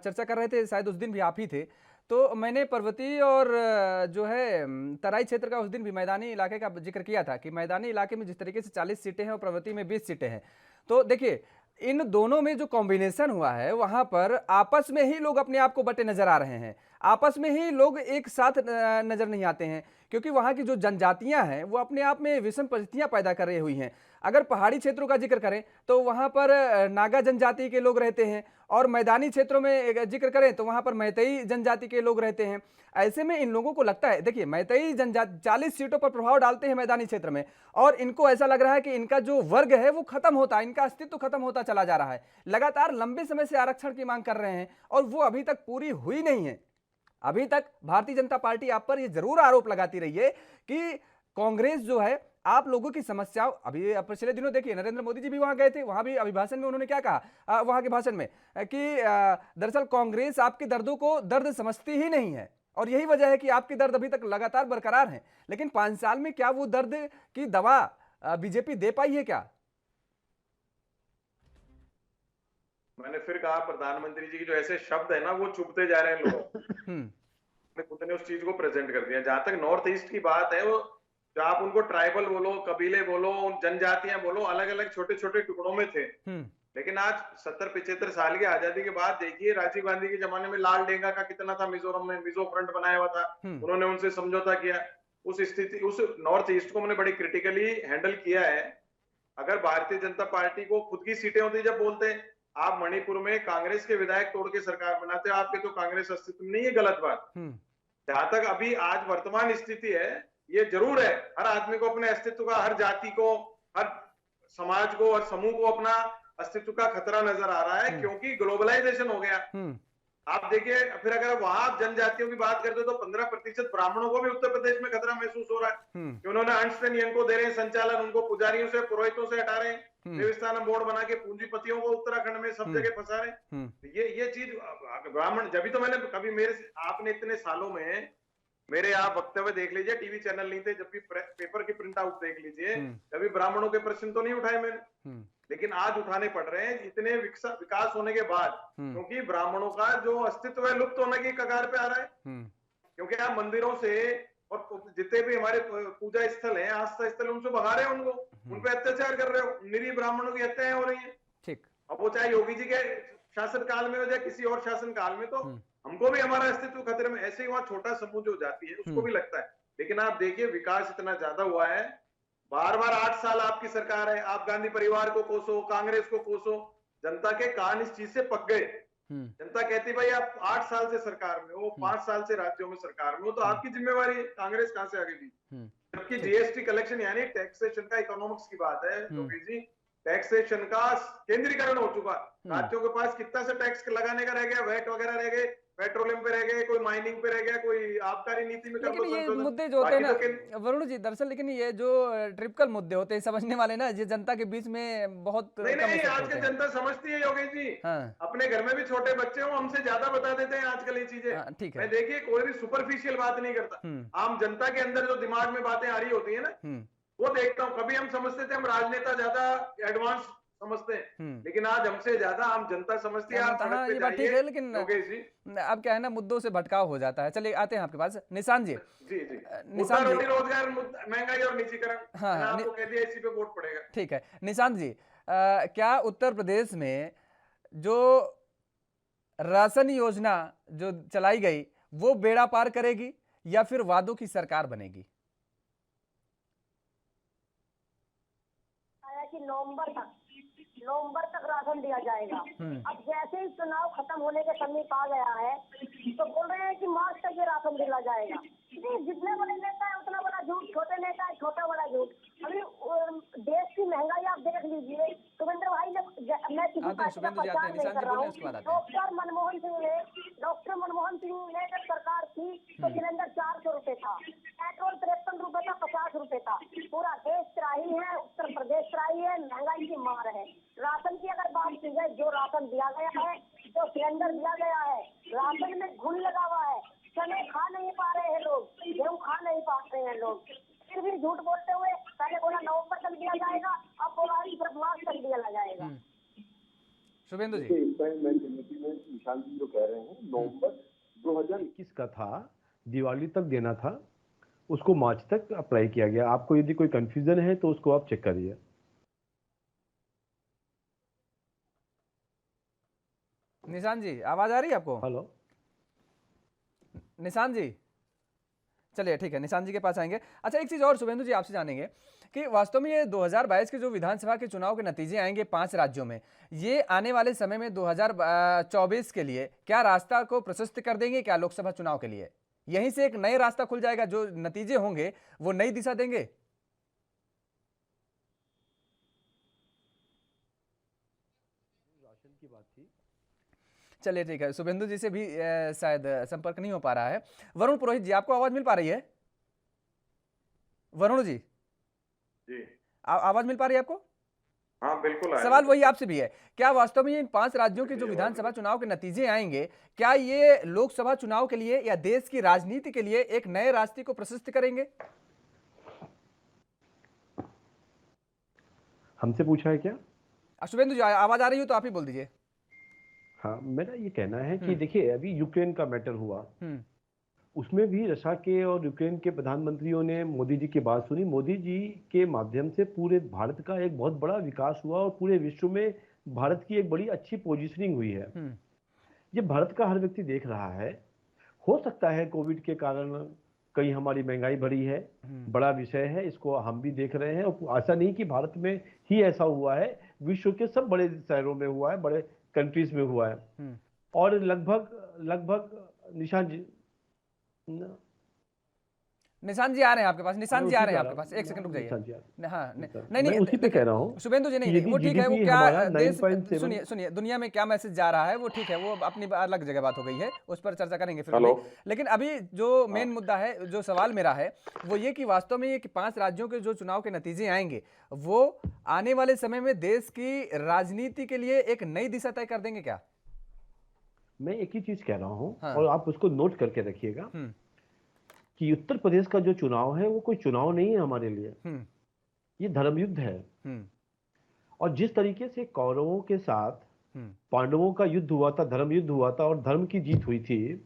चर्चा कर रहे थे, शायद उस दिन भी आप ही थे, तो मैंने पर्वतीय और जो है तराई क्षेत्र का उस दिन भी मैदानी इलाके का जिक्र किया था कि मैदानी इलाके में जिस तरीके से 40 सीटें हैं और पर्वतीय में 20 सीटें हैं, तो देखिए इन दोनों में जो कॉम्बिनेशन हुआ है वहां पर आपस में ही लोग अपने आप को बटे नजर आ रहे हैं, आपस में ही लोग एक साथ नजर नहीं आते हैं, क्योंकि वहां की जो जनजातियां हैं वो अपने आप में विषम परिस्थितियां पैदा कर रही हुई हैं। अगर पहाड़ी क्षेत्रों का जिक्र करें तो वहां पर नागा जनजाति के लोग रहते हैं, और मैदानी क्षेत्रों में जिक्र करें तो वहां पर मैतेई जनजाति के लोग रहते हैं। ऐसे में इन लोगों को लगता है, देखिए मैतेई जनजाति 40 सीटों पर प्रभाव डालते हैं मैदानी क्षेत्र में, और इनको ऐसा लग रहा है कि इनका जो वर्ग है वो खत्म होता है, इनका अस्तित्व खत्म होता चला जा रहा है। लगातार लंबे समय से आरक्षण की मांग कर रहे हैं और वो अभी तक पूरी हुई नहीं है। अभी तक भारतीय जनता पार्टी आप पर ये जरूर आरोप लगाती रही है कि कांग्रेस जो है आप लोगों की समस्याओं, अभी पिछले दिनों देखिए नरेंद्र मोदी जी भी वहां गए थे, वहां भी अभिभाषण में उन्होंने क्या कहा वहां के भाषण में कि दरअसल कांग्रेस आपके दर्दों को दर्द समझती ही नहीं है, और यही वजह है कि आपके दर्द अभी तक लगातार बरकरार हैं। लेकिन 5 साल में क्या वो दर्द की दवा बीजेपी दे पाई है क्या? मैंने फिर कहा, प्रधानमंत्री जी की जो ऐसे शब्द है ना वो चुभते जा रहे हैं लोग। खुद ने उस चीज को प्रेजेंट कर दिया। जहां तक नॉर्थ ईस्ट की बात है, वो जो आप उनको ट्राइबल बोलो, कबीले बोलो, जनजातियां बोलो, अलग अलग छोटे छोटे टुकड़ों में थे, लेकिन आज 70-75 साल की आजादी के बाद देखिए, राजीव गांधी के जमाने में लाल डेंगा का कितना था, मिजोरम में मिजो फ्रंट बनाया हुआ था, उन्होंने उनसे समझौता किया। उस स्थिति, उस नॉर्थ ईस्ट को मैंने बड़ी क्रिटिकली हैंडल किया है। अगर भारतीय जनता पार्टी को खुद की सीटें होती, जब बोलते आप मणिपुर में कांग्रेस के विधायक तोड़ के सरकार बनाते, आपके तो कांग्रेस अस्तित्व नहीं है, गलत बात। जहां तक अभी आज वर्तमान स्थिति है, ये जरूर है, हर आदमी को अपने अस्तित्व का, हर जाति को, हर समाज को और समूह को अपना अस्तित्व का खतरा नजर आ रहा है, क्योंकि ग्लोबलाइजेशन हो गया। आप देखिए, फिर अगर वहां आप जनजातियों की बात करते हो तो 15% ब्राह्मणों को भी उत्तर प्रदेश में खतरा महसूस हो रहा है कि उन्होंने अंशतः नियम को दे रहे हैं संचालन, उनको पुजारियों से, पुरोहितों से हटा रहे हैं, देवस्थानम बोर्ड बना के पूंजीपतियों को उत्तराखंड में सब जगह फंसा रहे हैं। ये चीज ब्राह्मण, जब भी तो मैंने कभी आपने इतने सालों में मेरे आप वक्तव्य देख लीजिए, टीवी चैनल नहीं थे, जब भी पेपर की प्रिंट आउट देख लीजिए, कभी ब्राह्मणों के प्रश्न तो नहीं उठाए मैंने, लेकिन आज उठाने पड़ रहे हैं इतने विकास होने के बाद, क्योंकि ब्राह्मणों का जो अस्तित्व है लुप्त होने की कगार पे आ रहा है। क्योंकि आप मंदिरों से और जितने भी हमारे पूजा स्थल हैं, आस्था स्थल, उनसे भगा रहे हैं, उन पे अत्याचार कर रहे हो, निरीह ब्राह्मणों की हत्याएं हो रही है। ठीक, अब वो चाहे योगी जी के शासन काल में हो जाए किसी और शासन काल में, तो हमको भी हमारा अस्तित्व खतरे में। ऐसे ही वहां छोटा समूह जो जाती है उसको भी लगता है। लेकिन आप देखिए, विकास इतना ज्यादा हुआ है, बार बार 8 साल आपकी सरकार है, आप गांधी परिवार को कोसो, कांग्रेस को कोसो, जनता के कान इस चीज से पक गए। जनता कहती भाई आप 8 साल से सरकार में हो, 5 साल से राज्यों में सरकार में हो, तो आपकी जिम्मेवारी है, कांग्रेस कहां से आगे दी। जबकि जीएसटी कलेक्शन यानी टैक्सेशन का इकोनॉमिक्स की बात है योगी जी, टैक्सेशन का केंद्रीकरण हो चुका। राज्यों के पास कितना सा टैक्स लगाने का रह गया, वैट वगैरह रह गए, पेट्रोलियम पे रह गए, कोई माइनिंग पे रह गया, कोई आबकारी नीति में। लेकिन ये मुद्दे जो होते हैं ना वरुण जी, दरअसल लेकिन ये जो ट्रिपिकल मुद्दे होते हैं समझने वाले ना, ये जनता के बीच में बहुत नहीं, आज की जनता समझती है योगी जी। अपने घर में भी छोटे बच्चे हो, हमसे ज्यादा बता देते हैं आजकल ये चीजें। ठीक है, मैं देखिए कोई भी सुपरफिशियल बात नहीं करता, आम जनता के अंदर जो दिमाग में बातें आ रही होती है ना, वो देखता हूँ। कभी हम समझते थे हम राजनेता ज्यादा एडवांस समझते हैं, लेकिन आज हमसे ज्यादा आम जनता समझती है। हाँ, ये बात ठीक है, लेकिन अब क्या है ना, मुद्दों से भटकाव हो जाता है। चलिए आते हैं आपके पास निशांत जी। निशांत जी, रोजगार, महंगाई और निजीकरण, आपको कह दिया इसी पे वोट पड़ेगा। ठीक है निशांत जी, क्या उत्तर प्रदेश में जो राशन योजना जो चलाई गई वो बेड़ा पार करेगी या फिर वादों की सरकार बनेगी? नवंबर तक राशन दिया जाएगा। अब जैसे ही चुनाव खत्म होने के समीप आ गया है तो बोल रहे हैं कि मार्च तक ये राशन दिया जाएगा। नहीं, जितने बड़े नेता है उतना बड़ा झूठ, छोटे नेता है छोटा बड़ा झूठ। अभी देश की महंगाई आप देख लीजिए। सुरेंद्र भाई ने, मैं किसी पार्टी का प्रचार नहीं कर रहा हूँ, डॉक्टर मनमोहन सिंह ने जब सरकार थी तो सिलेंडर 400 रुपए था, पेट्रोल 53 रुपए था, 50 रुपए था। पूरा देश त्राही है, उत्तर प्रदेश त्राही है, महंगाई की मार है। राशन की अगर बात की जाए, जो राशन दिया गया है, जो सिलेंडर दिया गया है, राशन में घुन लगा हुआ है, चने खा नहीं पा रहे हैं लोग, गेहूँ खा नहीं पा रहे हैं लोग, फिर भी झूठ बोलते हुए पहले बोला नवंबर तक दिया जाएगा, अब बोला सिर्फ मार्च तक दिया जाएगा। शुभेंदु जी, निशांत जी जो कह रहे हैं नवंबर 2021 का था, दिवाली तक देना था, उसको मार्च तक अप्लाई किया गया। आपको यदि कोई कंफ्यूजन है तो उसको आप चेक करिए। निशांत जी आवाज आ रही है आपको? हेलो निशांत जी, चलिए ठीक है, निशांत जी के पास आएंगे। अच्छा, एक चीज और शुभेंदु जी आपसे जानेंगे कि वास्तव में ये 2022 के जो विधानसभा के चुनाव के नतीजे आएंगे 5 राज्यों में, ये आने वाले समय में 2024 के लिए क्या रास्ता को प्रशस्त कर देंगे क्या लोकसभा चुनाव के लिए? यहीं से एक नए रास्ता खुल जाएगा, जो नतीजे होंगे वो नई दिशा देंगे? राशन की बात थी। चलिए ठीक है, शुभेंदु जी से भी शायद संपर्क नहीं हो पा रहा है। वरुण पुरोहित जी, आपको आवाज मिल पा रही है? वरुण जी, आवाज मिल पा रही है आपको? हाँ बिल्कुल। सवाल वही आपसे भी है, क्या वास्तव में इन 5 राज्यों के जो विधानसभा चुनाव के नतीजे आएंगे, क्या ये लोकसभा चुनाव के लिए या देश की राजनीति के लिए एक नए रास्ते को प्रशस्त करेंगे? हमसे पूछा है क्या? शुभेंदु जी आवाज आ रही हो तो आप ही बोल दीजिए। हाँ, मेरा ये कहना है कि देखिए, अभी यूक्रेन का मैटर हुआ, उसमें भी रशिया के और यूक्रेन के प्रधानमंत्रियों ने मोदी जी की बात सुनी। मोदी जी के माध्यम से पूरे भारत का एक बहुत बड़ा विकास हुआ और पूरे विश्व में भारत की एक बड़ी अच्छी पोजीशनिंग हुई है। ये भारत का हर व्यक्ति देख रहा है। हो सकता है कोविड के कारण कहीं हमारी महंगाई बढ़ी है, बड़ा विषय है, इसको हम भी देख रहे हैं। और ऐसा नहीं कि भारत में ही ऐसा हुआ है, विश्व के सब बड़े शहरों में हुआ है, बड़े कंट्रीज में हुआ है। और लगभग निशांत जी आ रहे हैं आपके पास, निशांत जी आ रहे हैं आपके पास, एक सेकंड रुक जाइए। हाँ, नहीं उसी पे कह रहा हूँ शुभेंदु जी, नहीं वो ठीक है, वो क्या सुनिए दुनिया में क्या मैसेज जा रहा है वो ठीक है, वो अपनी अलग जगह बात हो गई है, उस पर चर्चा करेंगे फिर भी। लेकिन अभी जो मेन मुद्दा है, जो सवाल मेरा है वो ये कि वास्तव में ये कि 5 राज्यों के जो चुनाव के नतीजे आएंगे वो आने वाले समय में देश की राजनीति के लिए एक नई दिशा तय कर देंगे क्या? मैं एक ही चीज कह रहा हूँ, और आप उसको नोट करके रखिएगा कि उत्तर प्रदेश का जो चुनाव है वो कोई चुनाव नहीं है हमारे लिए, ये धर्मयुद्ध है। और जिस तरीके से कौरवों के साथ पांडवों का युद्ध हुआ था, धर्म युद्ध हुआ था और धर्म की जीत हुई थी,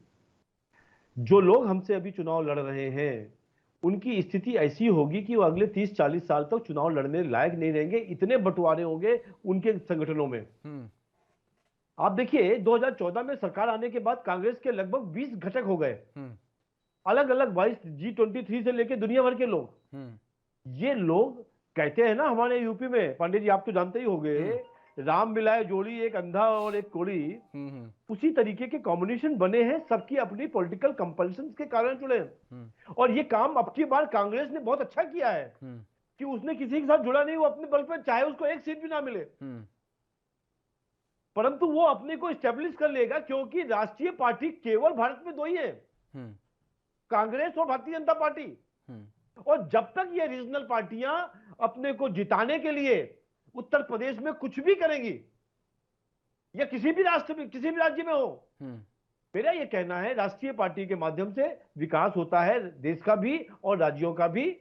जो लोग हमसे अभी चुनाव लड़ रहे हैं उनकी स्थिति ऐसी होगी कि वो अगले 30-40 साल तक चुनाव लड़ने लायक नहीं रहेंगे। इतने बंटवारे होंगे उनके संगठनों में। आप देखिए 2014 में सरकार आने के बाद कांग्रेस के लगभग 20 घटक हो गए, अलग अलग 22 G23 से लेके दुनिया भर के लोग। ये लोग कहते हैं ना, हमारे यूपी में पांडे जी आप तो जानते ही होंगे, राम मिलाए जोड़ी एक अंधा और एक कोड़ी, उसी तरीके के कॉम्बिनेशन बने हैं, सबकी अपनी पॉलिटिकल कंपल्शन के कारण जुड़े हैं। और ये काम अब की बार कांग्रेस ने बहुत अच्छा किया है कि उसने किसी के साथ जुड़ा नहीं, वो अपने बल पर चाहे उसको एक सीट भी ना मिले, परंतु वो अपने को स्टेब्लिश कर लेगा, क्योंकि राष्ट्रीय पार्टी केवल भारत में 2 ही है, कांग्रेस और भारतीय जनता पार्टी। और जब तक ये रीजनल पार्टियां अपने को जिताने के लिए उत्तर प्रदेश में कुछ भी करेंगी या किसी भी राष्ट्र में, किसी भी राज्य में हो, मेरा ये कहना है राष्ट्रीय पार्टी के माध्यम से विकास होता है देश का भी और राज्यों का भी।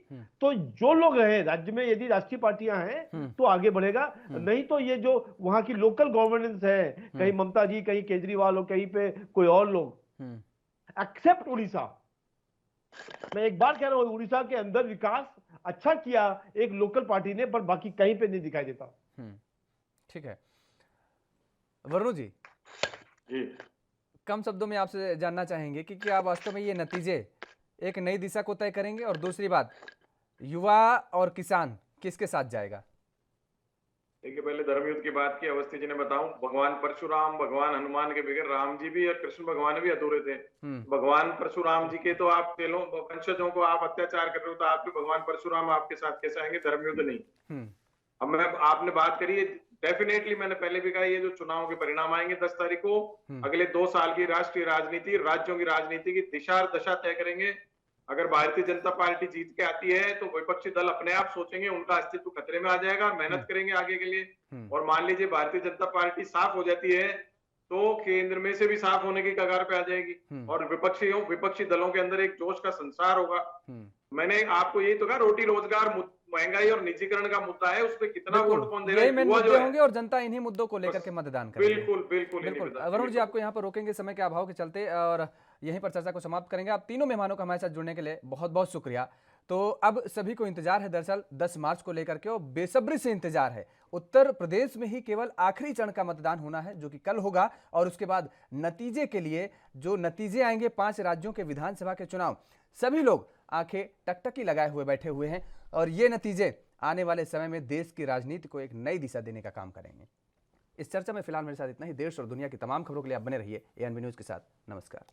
तो जो लोग रहे राज्य में, यदि राष्ट्रीय पार्टियां हैं तो आगे बढ़ेगा, नहीं तो ये जो वहां की लोकल गवर्नेंस है, कहीं ममता जी, कहीं केजरीवाल और कहीं पे कोई और लोग, एक्सेप्ट उड़ीसा, मैं एक बार कह रहा हूं, उड़ीसा के अंदर विकास अच्छा किया एक लोकल पार्टी ने, पर बाकी कहीं पे नहीं दिखाई देता। ठीक है वरुण जी, कम शब्दों में आपसे जानना चाहेंगे कि क्या वास्तव में ये नतीजे एक नई दिशा को तय करेंगे? और दूसरी बात, युवा और किसान किसके साथ जाएगा? देखिए, पहले धर्मयुद्ध की बात की, अवस्थी जी ने बताऊं, भगवान परशुराम, भगवान हनुमान के बगैर राम जी भी और कृष्ण भगवान भी अधूरे थे। भगवान परशुराम जी के तो आप तेलों वंशजों को आप अत्याचार कर रहे हो, तो आपके भगवान परशुराम आपके साथ कैसे आएंगे? धर्मयुद्ध नहीं। अब मैं आपने बात करी है, डेफिनेटली मैंने पहले भी कहा, ये जो चुनाव के परिणाम आएंगे 10 तारीख को, अगले 2 साल की राष्ट्रीय राजनीति, राज्यों की राजनीति की दिशा और दशा तय करेंगे। अगर भारतीय जनता पार्टी जीत के आती है तो विपक्षी दल अपने आप सोचेंगे, उनका अस्तित्व खतरे में आ जाएगा, मेहनत करेंगे आगे के लिए। और मान लीजिए भारतीय जनता पार्टी साफ हो जाती है तो केंद्र में से भी साफ होने की कगार पे आ जाएगी और विपक्षी दलों के अंदर एक जोश का संसार होगा। मैंने आपको यही तो कहा, रोटी रोजगार, महंगाई और निजीकरण का मुद्दा है, उस पर कितना वोट कौन दे रहा है, युवा जो है। होंगे और जनता इन्हीं मुद्दों को लेकर के मतदान करेगी। बिल्कुल बिल्कुल बिल्कुल। वरुण जी, आपको यहाँ पर रोकेंगे समय के अभाव के चलते और यहीं पर चर्चा को समाप्त करेंगे। आप तीनों मेहमानों का हमारे साथ जुड़ने के लिए बहुत बहुत शुक्रिया। तो अब सभी को इंतजार है दरअसल 10 मार्च को लेकर के, और बेसब्री से इंतजार है। उत्तर प्रदेश में ही केवल आखिरी चरण का मतदान होना है, जो कि कल होगा, और उसके बाद नतीजे के लिए जो नतीजे आएंगे 5 राज्यों के विधानसभा के चुनाव, सभी लोग आंखें टकटकी लगाए हुए बैठे हुए हैं और ये नतीजे आने वाले समय में देश की राजनीति को एक नई दिशा देने का काम करेंगे। इस चर्चा में फिलहाल मेरे साथ इतना ही। देश और दुनिया की तमाम खबरों के लिए आप बने रहिए ANB न्यूज के साथ। नमस्कार।